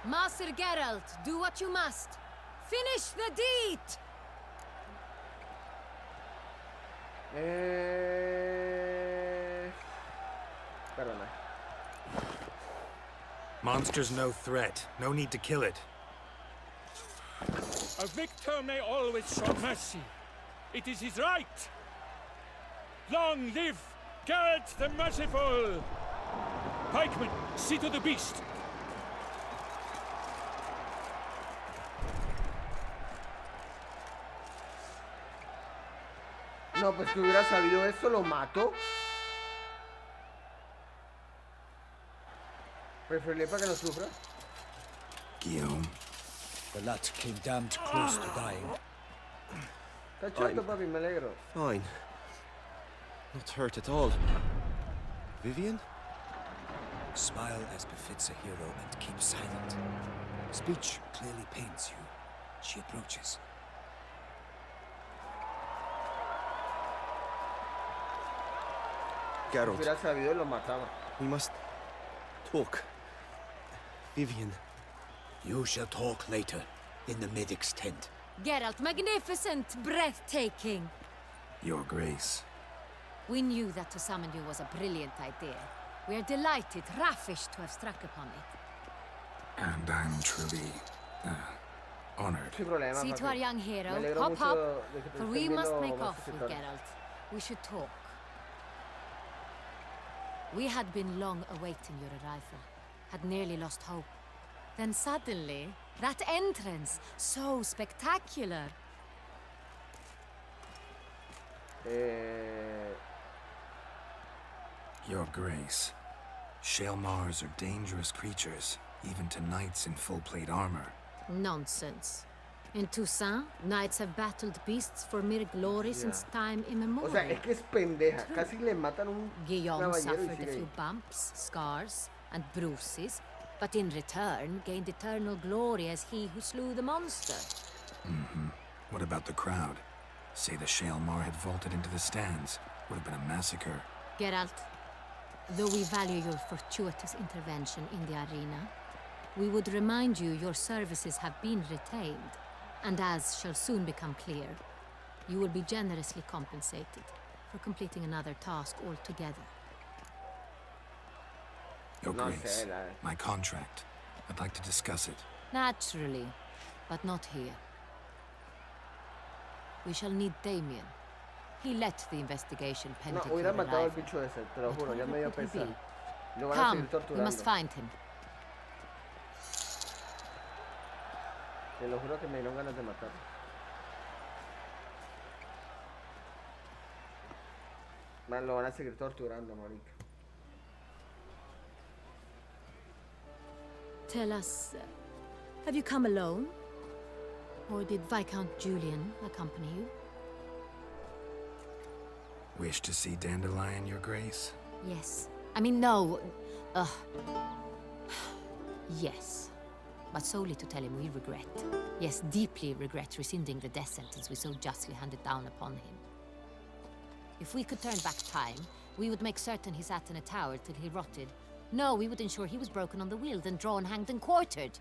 Master Geralt, do what you must. Finish the deed! Perdona. Monster's no threat. No need to kill it. A victor may always show mercy. It is his right. Long live Geralt the Merciful! Pikeman, see to the beast. No, pues que hubiera sabido esto, lo mato. Preferible para que no sufra. Guillaume. The lad came damned close to dying. Está chato, papi, me alegro. Fine. Not hurt at all. Vivian? Smile as befits a hero and keep silent. Speech clearly pains you. She approaches. Geralt, Si hubiera sabido, lo mataba. we must talk. Vivian. You shall talk later, in the medic's tent. Geralt, magnificent, breathtaking. Your Grace. We knew that to summon you was a brilliant idea. We are delighted, ravished to have struck upon it. And I'm truly honored. Sin problema, See to papi. our young Me hero, alegro hop mucho hop, de que te for estén we must viendo make más off with suscriptores. Geralt. We should talk. We had been long awaiting your arrival, had nearly lost hope. Then suddenly, that entrance, so spectacular. Your Grace. Shaelmars are dangerous creatures, even to knights in full plate armor. Nonsense. In Toussaint, knights have battled beasts for mere glory since time immemorial. O sea, es que es pendeja. Casi le matan un Guillaume caballero y suffered a sigue few ahí. bumps, scars, and bruises, but in return gained eternal glory as he who slew the monster. What about the crowd? Say the Shaelmar had vaulted into the stands. Would have been a massacre. Geralt, though we value your fortuitous intervention in the arena, we would remind you your services have been retained, and as shall soon become clear, you will be generously compensated for completing another task altogether. Your No Grace, sé, my contract. I'd like to discuss it. Naturally, but not here. We shall need Damien. He let the investigation No, penetrate hubiera your matado al arrival. bicho ese, te lo But juro, ya whoever me dio could he pesar. be? Lo van a Come, seguir we must torturando. find him. Te lo juro que me dieron ganas de matar. Man, lo van a seguir torturando, marica. Tell us, have you come alone? Or did Viscount Julian accompany you? Wish to see Dandelion, Your Grace? Yes. I mean, no. Yes. But solely to tell him we regret. Yes, deeply regret rescinding the death sentence we so justly handed down upon him. If we could turn back time, we would make certain he sat in a tower till he rotted. No, we would ensure he was broken on the wheel, then drawn, hanged, and quartered.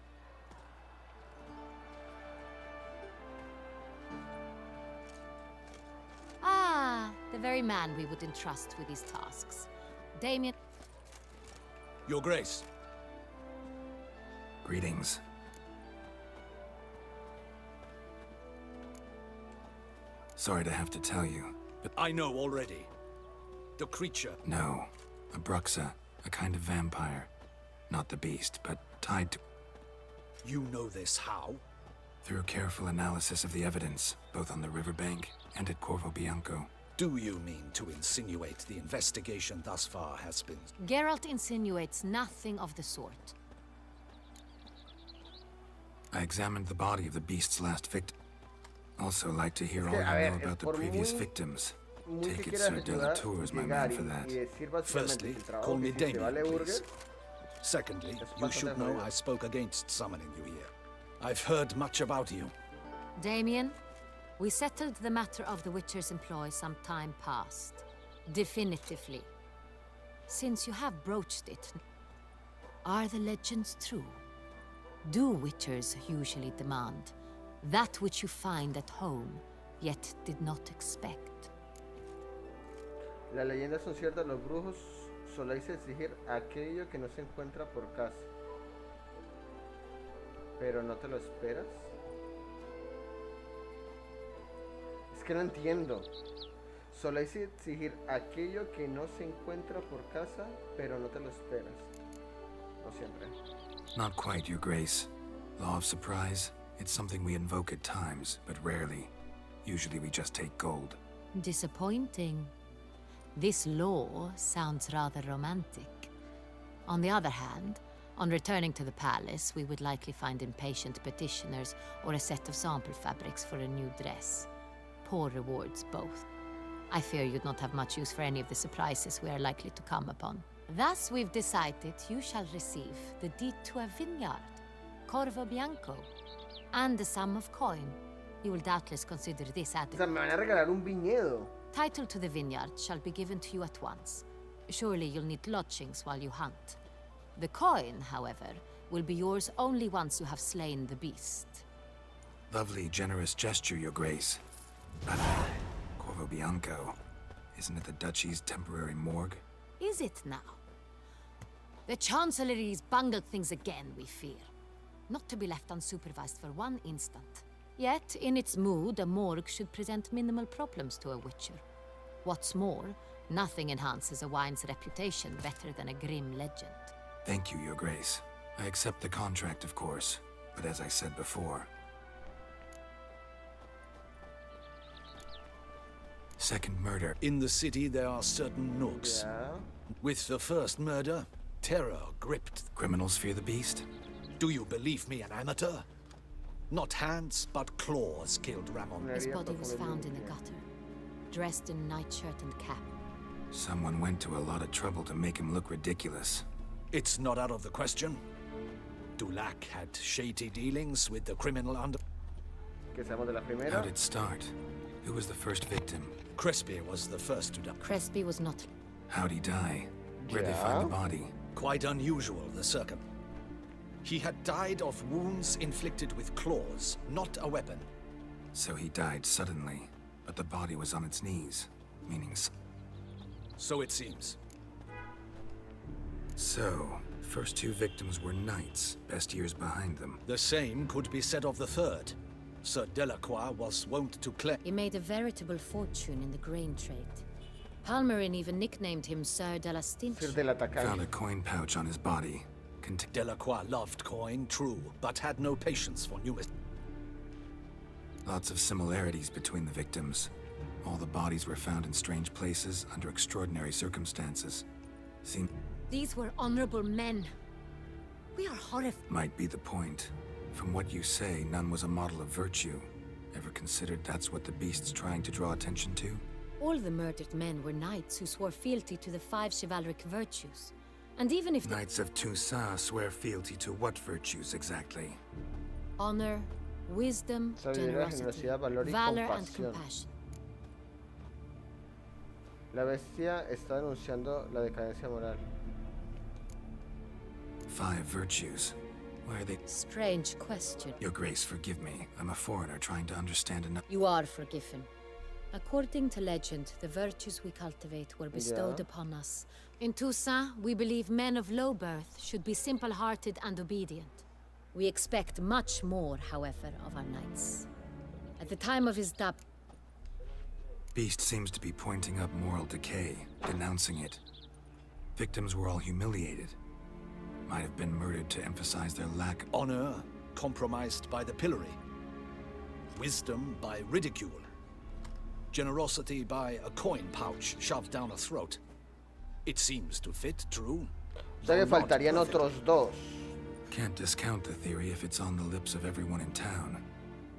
Ah, the very man we would entrust with these tasks. Damien... Your Grace. Greetings. Sorry to have to tell you, but I know already. The creature. No, a Bruxa, a kind of vampire. Not the beast, but tied to... You know this how? Through careful analysis of the evidence, both on the riverbank and at Corvo Bianco. Do you mean to insinuate the investigation thus far has been... Geralt insinuates nothing of the sort. I examined the body of the beast's last victim. Also like to hear all you know about the previous victims. Take it Sir de la Tour's my man for that. Firstly, call me Damien, please. Secondly, you should know I spoke against summoning you here. I've heard much about you. Damien, we settled the matter of the Witcher's employ some time past. Definitively. Since you have broached it, are the legends true? Do Witchers usually demand that which you find at home, yet did not expect? Las leyendas son ciertas, los brujos soléis exigir aquello que no se encuentra por casa. Pero no te lo esperas. Es que no entiendo. Soléis exigir aquello que no se encuentra por casa, pero no te lo esperas. No siempre. Not quite, Your Grace. Law of surprise, it's something we invoke at times, but rarely. Usually we just take gold. Disappointing. This law sounds rather romantic. On the other hand, on returning to the palace, we would likely find impatient petitioners or a set of sample fabrics for a new dress. Poor rewards, both. I fear you'd not have much use for any of the surprises we are likely to come upon. Thus, we've decided you shall receive the deed to a vineyard, Corvo Bianco, and the sum of coin. You will doubtless consider this added. O sea, me van a regalar un viñedo. Title to the vineyard shall be given to you at once. Surely you'll need lodgings while you hunt. The coin, however, will be yours only once you have slain the beast. Lovely, generous gesture, Your Grace. But Corvo Bianco, isn't it the Duchy's temporary morgue? Is it now? The Chancellery's bungled things again, we fear. Not to be left unsupervised for one instant. Yet, in its mood, a morgue should present minimal problems to a Witcher. What's more, nothing enhances a wine's reputation better than a grim legend. Thank you, Your Grace. I accept the contract, of course, but as I said before... Second murder. In the city, there are certain nooks. Yeah. With the first murder, terror gripped. Criminals fear the beast? Do you believe me an amateur? Not hands, but claws killed Ramon. His body was found in the gutter, dressed in nightshirt and cap. Someone went to a lot of trouble to make him look ridiculous. It's not out of the question. Dulac had shady dealings with the criminal under... How'd it start? Who was the first victim? Crespi was the first to die. Crespi was not... How'd he die? Where'd they find the body? Quite unusual, the circum. He had died of wounds inflicted with claws, not a weapon. So he died suddenly, but the body was on its knees, meaning... So it seems. So, first two victims were knights, best years behind them. The same could be said of the third. Sir Delacroix was wont to claim... He made a veritable fortune in the grain trade. Palmerin even nicknamed him Sir de la Stinch. Found a coin pouch on his body. Delacroix loved coin, true, but had no patience for numismatics. Lots of similarities between the victims. All the bodies were found in strange places under extraordinary circumstances. These were honorable men. We are horrified. Might be the point. From what you say, none was a model of virtue. Ever considered that's what the beast's trying to draw attention to? All the murdered men were knights who swore fealty to the 5 chivalric virtues. And even if Knights of Toussaint swear fealty to what virtues exactly? honor, wisdom, generosity, valor, and compassion. La bestia está denunciando la decadencia moral. 5 virtues. Why are they? Strange question. Your Grace, forgive me. I'm a foreigner trying to understand enough. You are forgiven. According to legend, the virtues we cultivate were bestowed upon us. In Toussaint, we believe men of low birth should be simple-hearted and obedient. We expect much more, however, of our knights. At the time of his death, Beast seems to be pointing up moral decay, denouncing it. Victims were all humiliated. Might have been murdered to emphasize their lack of honor compromised by the pillory. Wisdom by ridicule. Generosity by a coin pouch shoved down a throat. It seems to fit, true. O sea que faltarían otros 2. Can't discount the theory if it's on the lips of everyone in town.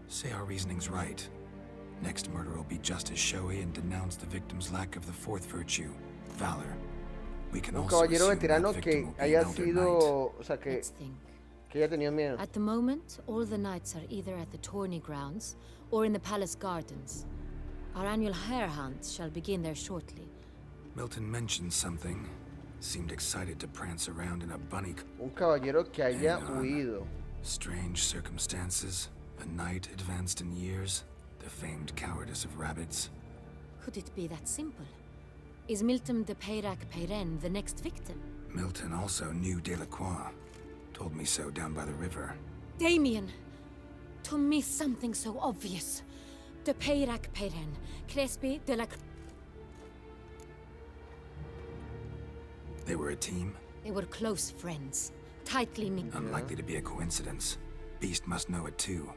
Say our reasoning's right. Next murder will be just as showy and denounce the victim's lack of the 4th virtue, valor. We can Un also caballero assume veterano that que victim will be haya an elder sido, knight. o sea, que let's think. haya tenido miedo. At the moment, all the knights are either at the tourney grounds or in the palace gardens. Our annual hare hunt shall begin there shortly. Milton mentioned something. Seemed excited to prance around in a bunny. Un caballero que haya Hang on. huido. Strange circumstances. A knight advanced in years. The famed cowardice of rabbits. Could it be that simple? Is Milton de Peyrac-Peyren the next victim? Milton also knew Delacroix. Told me so down by the river. Damien! To me, something so obvious. De Peyrac-Peyren, Crespi de la... They were a team? They were close friends, tightly knit. Unlikely to be a coincidence. Beast must know it too.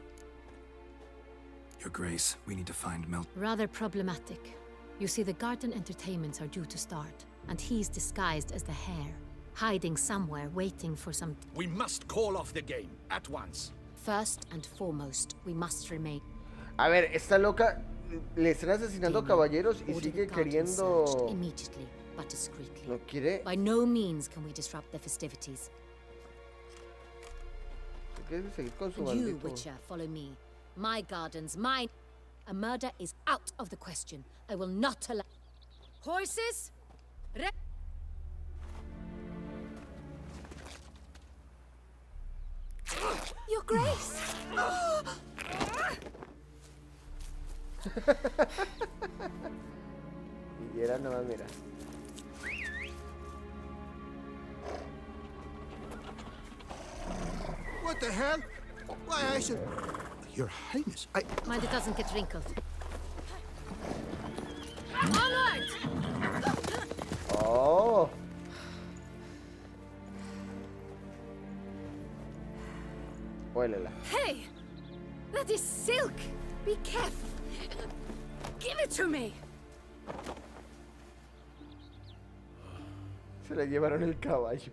Your Grace, we need to find Milton. Rather problematic. You see, the garden entertainments are due to start, and he's disguised as the hare, hiding somewhere, waiting for some... We must call off the game, at once. First and foremost, we must remain... A ver, esta loca le están asesinando caballeros y sigue queriendo... Immediately, but discreetly. No quiere... By no means can we disrupt the festivities. Quiere seguir con su And you, maldito... Witcher, follow me. My gardens, mine. A murder is out of the question. I will not allow... Horses? Your Grace! Y era nomás, mira. What the hell? Why, I should... Your Highness, Mind it doesn't get wrinkled. Onward! Oh. Huélela. Hey! That is silk! Be careful! Give it to me! Se le llevaron el caballo.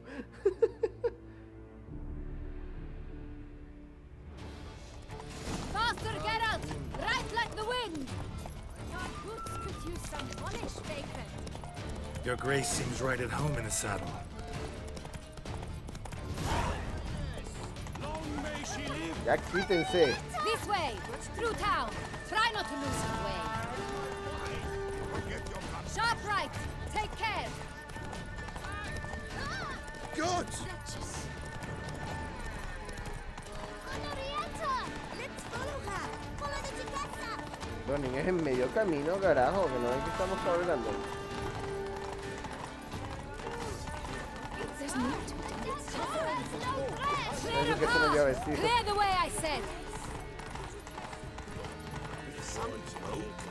Faster, Geralt! Right like the wind! Your boots could use some polish, Baker. Your Grace seems right at home in the saddle. Ya quítense. This way! Through town! Try not to lose your way! Sharp right! Take care! Good! Let's follow her! Follow the chiqueza! Los niños en medio camino, carajo, que no ven que estamos hablando. There's more to it. It's Eso que se lo lleva vestido. Clear the way, I said!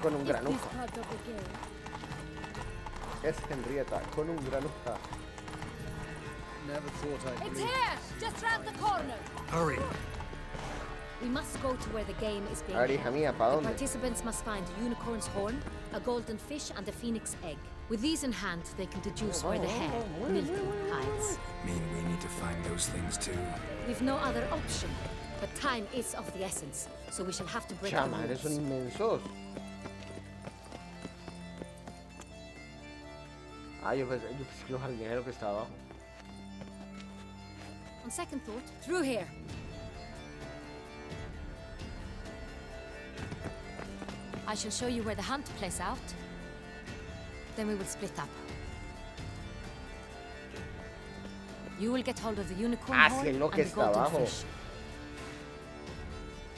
Con un If granuja. this part of the game. Es Henrietta, con un granuja. Never thought I'd It's believe. here! Just round the corner! Hurry! We must go to where the game is being A ver, hija mía, ¿pa' The dónde? participants must find a unicorn's horn, a golden fish, and a phoenix egg. With these in hand, they can deduce where the hare, Milton, hides. Mean we need to find those things too. We've no other option, but time is of the essence, so we shall have to break the Chama, eres rules. son inmensos. Ah, yo pensé que los jardineros que estaba abajo. On second thought, through here. I shall show you where the hunt plays out. Then we will split up. You will get hold of the unicorn Ah, horn sí, lo and que the está golden abajo. fish.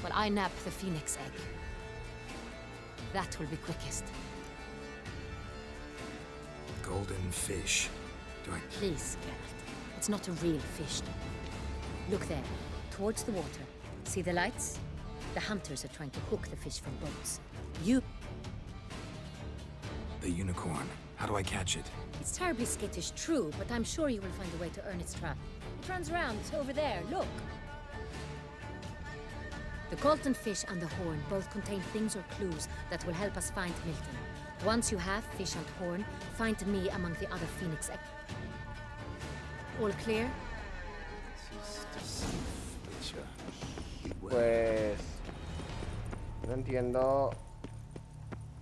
While I nab the phoenix egg. That will be quickest. Golden fish. Do I... Please, Geralt. It's not a real fish. Look there, towards the water. See the lights? The hunters are trying to hook the fish from boats. You... The unicorn. How do I catch it? It's terribly skittish, true, but I'm sure you will find a way to earn its trap. It runs around, over there, look. The golden fish and the horn both contain things or clues that will help us find Milton. Once you have fish and horn, find me among the other phoenix egg. All clear? Pues... No entiendo...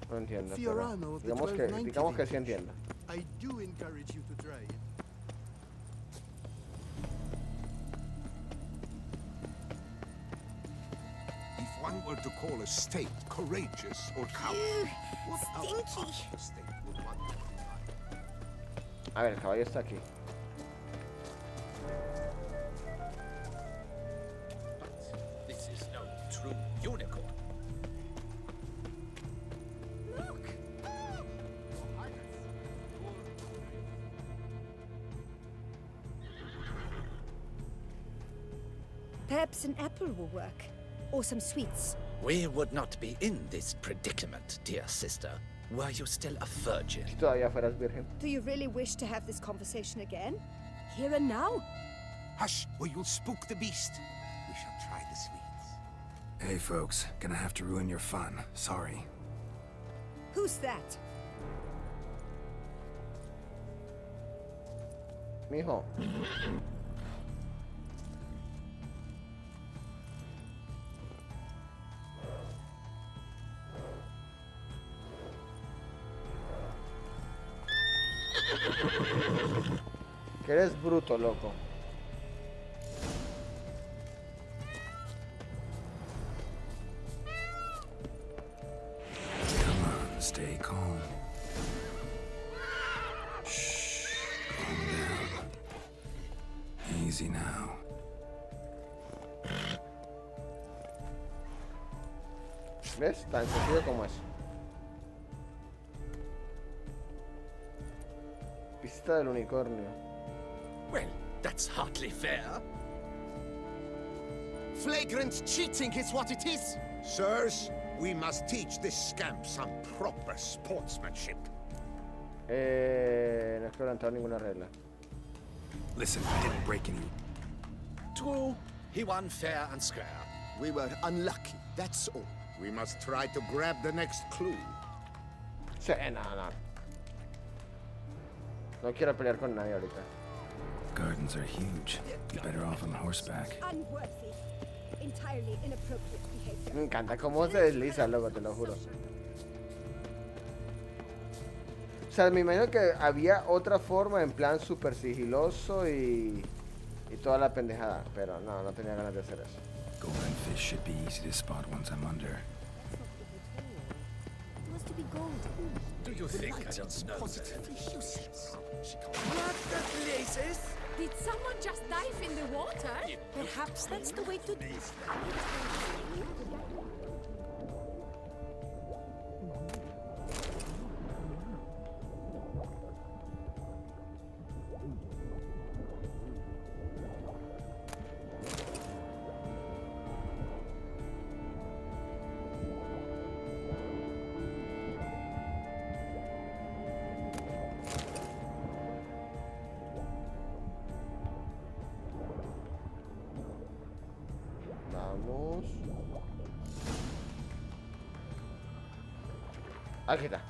No entiendo, pero... Digamos que sí entiendo. I do encourage you to try it. If one were to call a state courageous or cowardly, what other part of the state would one identify? A ver, el caballo está aquí. This is no true unicorn. Perhaps an apple will work. Or some sweets. We would not be in this predicament, dear sister, were you still a virgin. Si todavía fueras virgen. Do you really wish to have this conversation again? Here and now? Hush, or you'll spook the beast. We shall try the sweets. Hey, folks. Gonna have to ruin your fun. Sorry. Who's that? Mijo. Que eres bruto, loco. Come on, stay calm. Shh. Calm down. Easy now. ¿Ves? Tan sencillo como eso. Pista del unicornio. Well, that's hardly fair. Flagrant cheating is what it is. Sirs, we must teach this scamp some proper sportsmanship. No he quebrantado ninguna regla. Listen, I didn't break any. True, he won fair and square. We were unlucky, that's all. We must try to grab the next clue. Sí, no. No quiero pelear con nadie ahorita. Gardens are huge. Be better off on horseback. Unworthy. Entirely inappropriate behavior. Me encanta cómo se desliza, loco, te lo juro. O sea, me imagino que había otra forma en plan súper sigiloso y toda la pendejada, pero no tenía ganas de hacer eso. Golden fish should be easy to spot once I'm under. It was to be golden. Do you think I don't know? What the blazes? Did someone just dive in the water? Perhaps that's the way to do this. Vamos. Aquí está.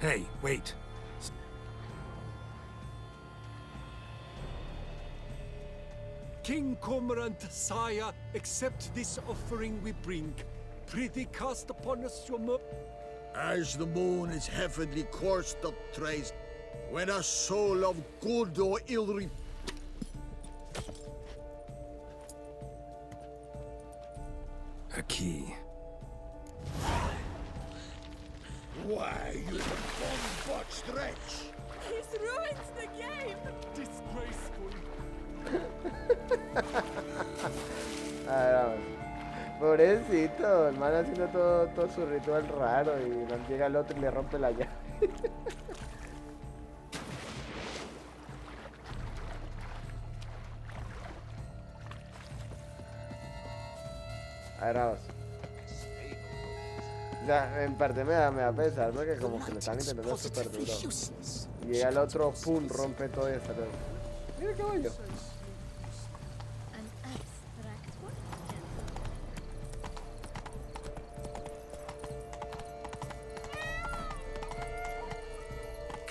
Hey, wait. King Cormorant, sire, accept this offering we bring. Prithee cast upon us your As the moon is heavenly coursed up trace, when a soul of good or ill A key. Why, you bomb-botched wretch! He's ruined the game! Disgraceful. A ver, vamos. Pobrecito, el man haciendo todo su ritual raro y nos llega el otro y le rompe la llave. A ver, vamos. O sea, en parte me da pesar porque como que lo están intentando súper duro. Y llega el otro, pum, rompe todo y hasta luego. Mira qué bollo.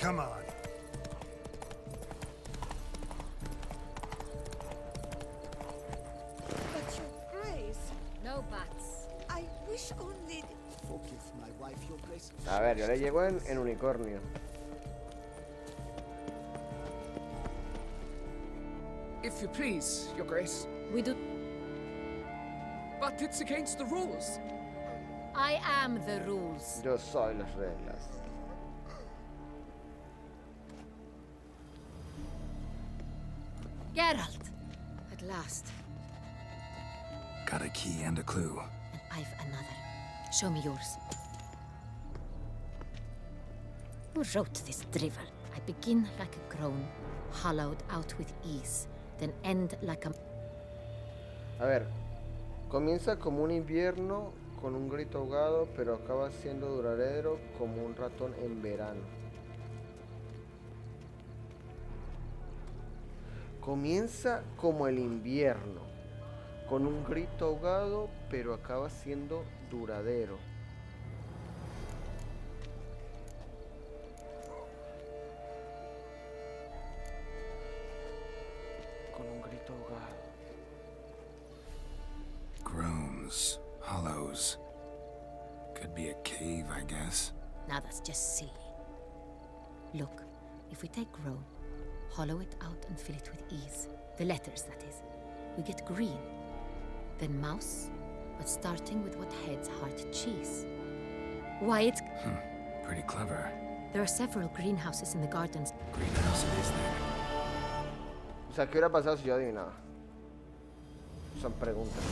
Come on. But your grace, No buts. I wish only... Forgive my wife, your grace. A ver, yo le llego en unicornio. If you please, your grace. We do. But it's against the rules. I am the rules. Yo soy las reglas. Geralt! At last. Got a key and a clue. And I've another. Show me yours. Who wrote this drivel? I begin like a groan, hollowed out with ease, then end like a... A ver, comienza como un invierno con un grito ahogado, pero acaba siendo duradero como un ratón en verano. Comienza como el invierno, con un grito ahogado, pero acaba siendo duradero. Con un grito ahogado. Groans, hollows. Could be a cave, I guess. Now that's just silly. Look, if we take groan, hollow it out and fill it with ease. The letters, that is. We get green. Then mouse, but starting with what heads heart cheese. Why, it's... Pretty clever. There are several greenhouses in the gardens. Greenhouse it is then. O sea, ¿qué hubiera pasado si yo adivinaba? Son preguntas.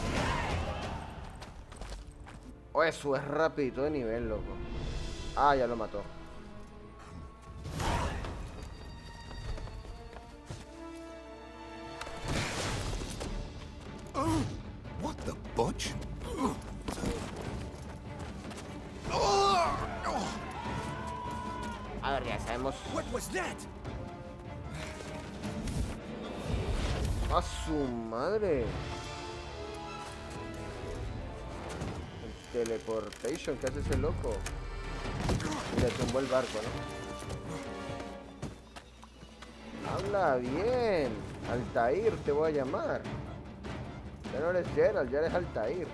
Oh, eso es rapidito de nivel, loco. Ah, ya lo mató. Oh, what the butch? A ver, ya sabemos. What was that? ¡A su madre! El teleportation, ¿qué hace ese loco? Y le tumbó el barco, ¿no? Habla bien. Altair te voy a llamar. Ya no eres Geralt, ya eres Altair.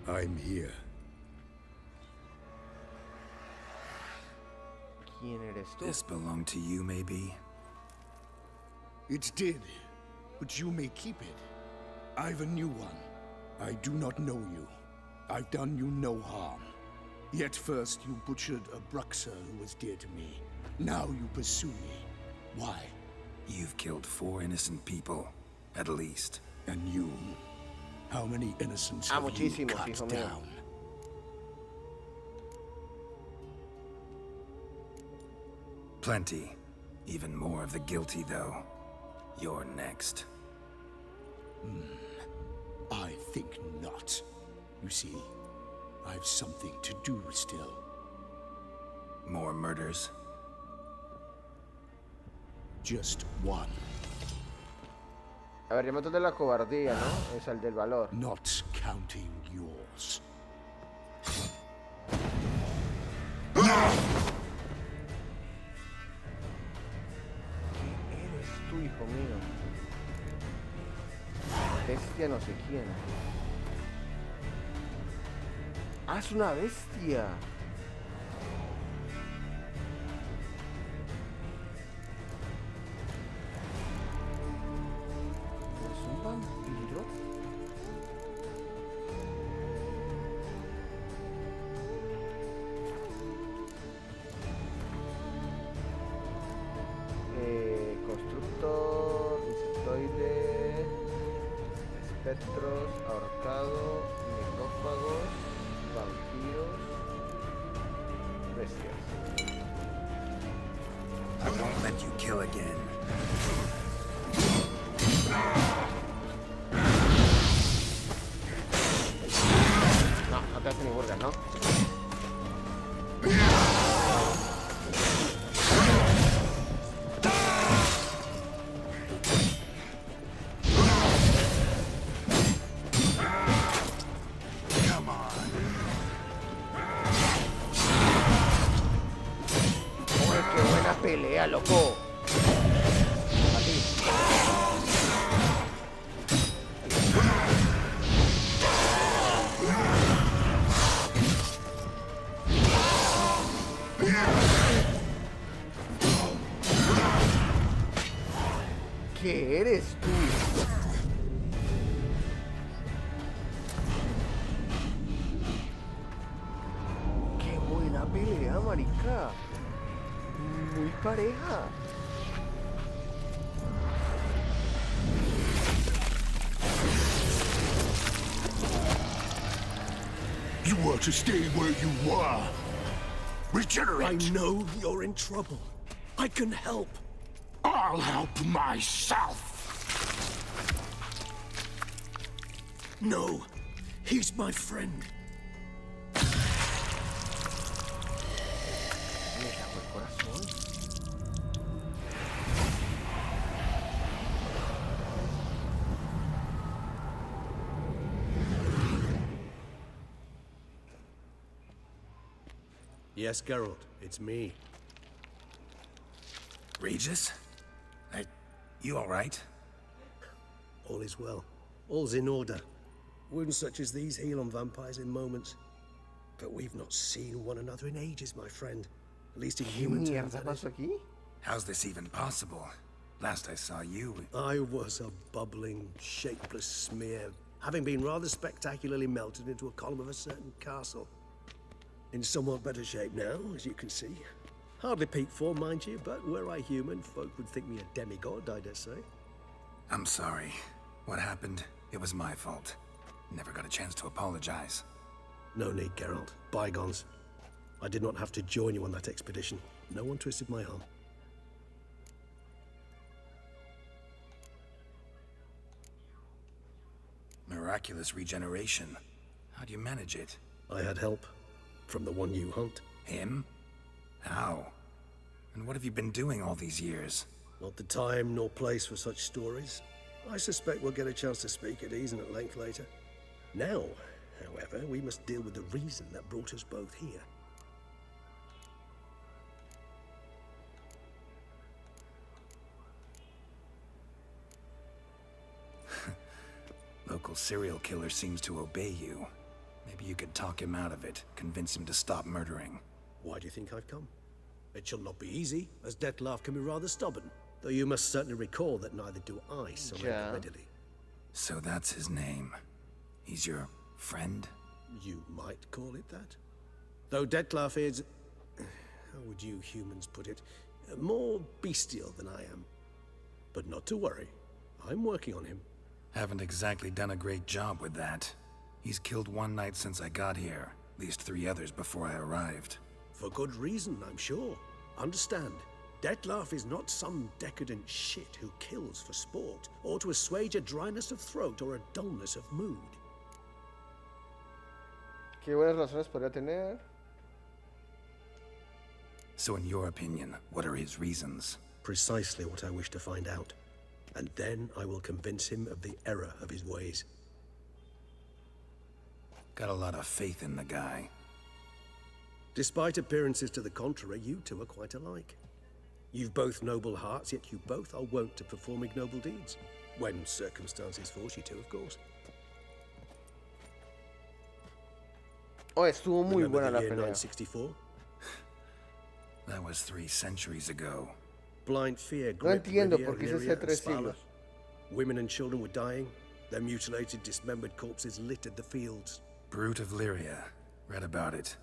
I'm here. ¿Quién eres tú? This belonged to you, maybe? It did, but you may keep it. I've a new one. I do not know you. I've done you no harm. Yet first you butchered a Bruxer who was dear to me. Now you pursue me. Why? You've killed 4 innocent people, at least. And you? How many innocents have you cut hijo mío. down? Plenty. Even more of the guilty, though. You're next. I think not. You see, I've something to do still. More murders? Just one. A ver, ya me de la cobardía, ¿no? Es el del valor. Not counting yours. ¿Qué eres tú, hijo mío? Bestia no sé quién. ¡Ah, es una bestia! ¿Es un vampiro? Constructor, insectoide, espectros, ahorcado, necrófagos, vampiros, bestias. I won't let you kill again. No, no te hace ni burger, ¿no? Pelea, loco. A ti. ¿Qué eres tú? Qué buena pelea, marica. Muy pareja. You were to stay where you were. Regenerate. I know you're in trouble. I can help. I'll help myself. No, he's my friend. Yes, Geralt, it's me. Regis? You all right? All is well. All's in order. Wounds such as these heal on vampires in moments. But we've not seen one another in ages, my friend. At least in human terms. How's this even possible? Last I saw you... I was a bubbling, shapeless smear, having been rather spectacularly melted into a column of a certain castle. In somewhat better shape now, as you can see. Hardly peak form, mind you, but were I human, folk would think me a demigod, I dare say. I'm sorry. What happened, it was my fault. Never got a chance to apologize. No need, Geralt. Bygones. I did not have to join you on that expedition. No one twisted my arm. Miraculous regeneration. How do you manage it? I had help. From the one you hunt. Him? How? And what have you been doing all these years? Not the time nor place for such stories. I suspect we'll get a chance to speak at ease and at length later. Now, however, we must deal with the reason that brought us both here. Local serial killer seems to obey you. Maybe you could talk him out of it, convince him to stop murdering. Why do you think I've come? It shall not be easy, as Dettlaff can be rather stubborn. Though you must certainly recall that neither do I surrender readily. So that's his name. He's your friend? You might call it that. Though Dettlaff is... how would you humans put it? More bestial than I am. But not to worry. I'm working on him. Haven't exactly done a great job with that. He's killed one knight since I got here. At least 3 others before I arrived. For good reason, I'm sure. Understand, Detlef is not some decadent shit who kills for sport, or to assuage a dryness of throat or a dullness of mood. ¿Qué buenas razones podría tener? So in your opinion, what are his reasons? Precisely what I wish to find out. And then I will convince him of the error of his ways. Got a lot of faith in the guy. Despite appearances to the contrary, you two are quite alike. You've both noble hearts, yet you both are wont to perform ignoble deeds. When circumstances force you to, of course. Oh, estuvo muy Remember buena la the year pelea. 964? That was 3 centuries ago. Blind fear No gripped entiendo Lydia, por qué Lyria, hice and 3 Spala. siglos. Women and children were dying. Their mutilated, dismembered corpses littered the fields. Brute of Lyria. Read about it.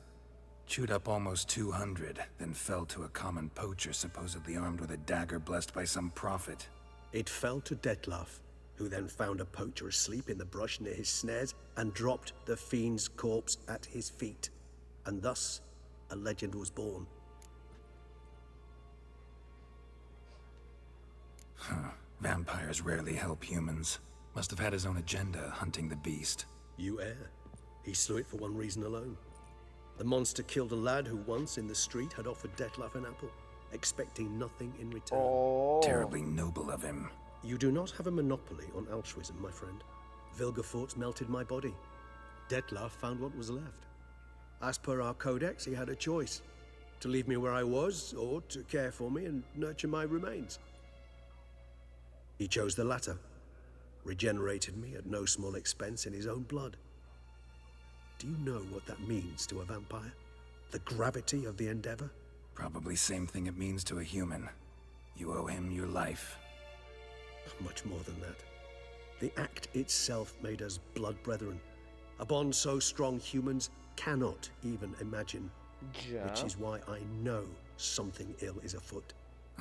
Chewed up almost 200, then fell to a common poacher supposedly armed with a dagger blessed by some prophet. It fell to Detlef, who then found a poacher asleep in the brush near his snares and dropped the fiend's corpse at his feet. And thus, a legend was born. Huh. Vampires rarely help humans. Must have had his own agenda, hunting the beast. You err. He slew it for one reason alone. The monster killed a lad who once in the street had offered Detlef an apple, expecting nothing in return. Oh. Terribly noble of him. You do not have a monopoly on altruism, my friend. Vilgefortz melted my body. Detlef found what was left. As per our codex, he had a choice: to leave me where I was, or to care for me and nurture my remains. He chose the latter, regenerated me at no small expense in his own blood. Do you know what that means to a vampire? The gravity of the endeavor? Probably same thing it means to a human. You owe him your life. Much more than that. The act itself made us blood brethren. A bond so strong humans cannot even imagine. Yeah. Which is why I know something ill is afoot.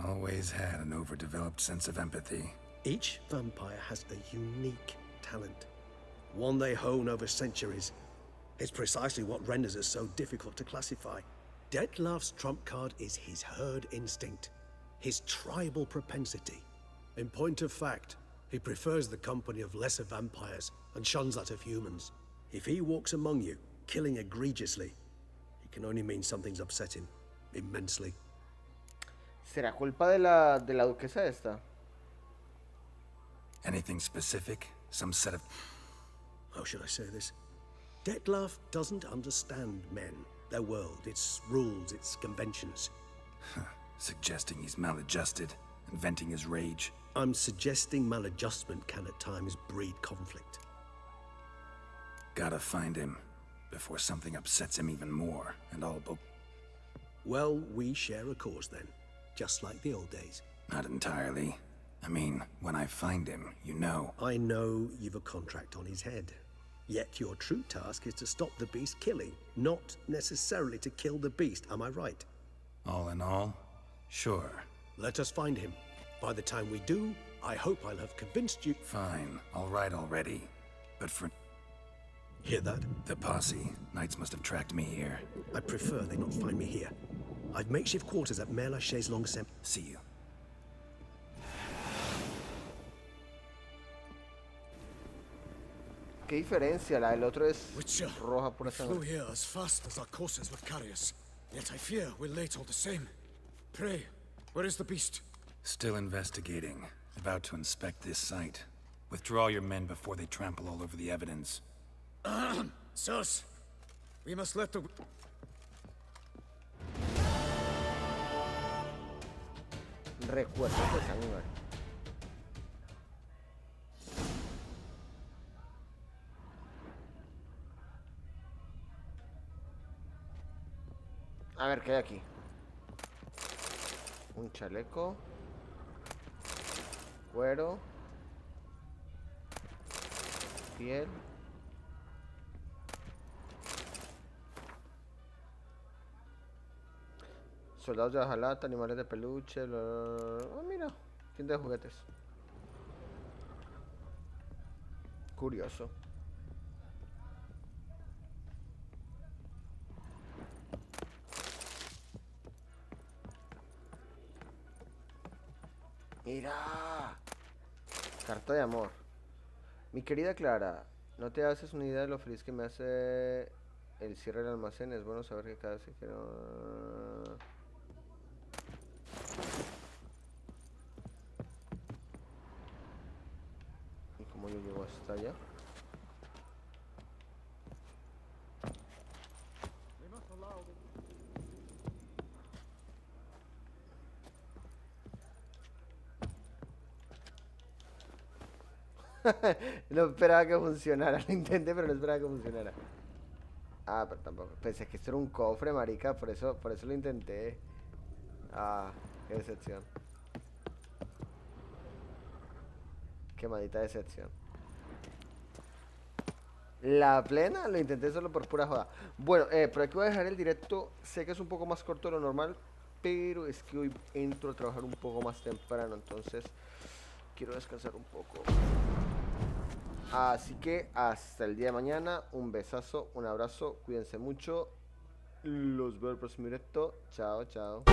Always had an overdeveloped sense of empathy. Each vampire has a unique talent, one they hone over centuries. It's precisely what renders us so difficult to classify. Detlef's trump card is his herd instinct, his tribal propensity. In point of fact, he prefers the company of lesser vampires and shuns that of humans. If he walks among you, killing egregiously, it can only mean something's upset him immensely. ¿Será culpa de la duquesa esta? Anything specific? Some set of... How should I say this? Detlef doesn't understand men, their world, its rules, its conventions. Suggesting he's maladjusted and venting his rage. I'm suggesting maladjustment can at times breed conflict. Gotta find him before something upsets him even more, and all but... Well, we share a cause then, just like the old days. Not entirely. I mean, when I find him, you know. I know you've a contract on his head. Yet your true task is to stop the beast killing, not necessarily to kill the beast, am I right? All in all, sure. Let us find him. By the time we do, I hope I'll have convinced you... Fine, all right already. But for... Hear that? The posse. Knights must have tracked me here. I prefer they not find me here. I've makeshift quarters at Mère Lachaise Longuesem. See you. ¿Qué diferencia? La del otro es Witcher, roja pura we flew sangre. here as fast as our courses would carry us. Yet I fear we're late all the same. Pray, where is the beast? Still investigating. About to inspect this site. Withdraw your men before they trample all over the evidence. Sirs, we must let the... Recuerdos de sangre. A ver, ¿qué hay aquí? Un chaleco. Cuero. Piel. Soldados de hojalata, animales de peluche. Oh, mira, tienda de juguetes. Curioso. Mira. Carta de amor. Mi querida Clara, no te haces una idea de lo feliz que me hace el cierre del almacén. Es bueno saber que cada vez que quiero... ¿Y cómo yo llego hasta allá? No esperaba que funcionara, lo intenté pero no esperaba que funcionara. Ah, pero tampoco. Pensé que esto era un cofre, marica, por eso lo intenté. Ah, qué decepción. Qué maldita decepción. La plena lo intenté solo por pura joda. Bueno, pero aquí voy a dejar el directo. Sé que es un poco más corto de lo normal, pero es que hoy entro a trabajar un poco más temprano, entonces quiero descansar un poco. Así que hasta el día de mañana. Un besazo, un abrazo, cuídense mucho. Los veo en el próximo directo. Chao, chao.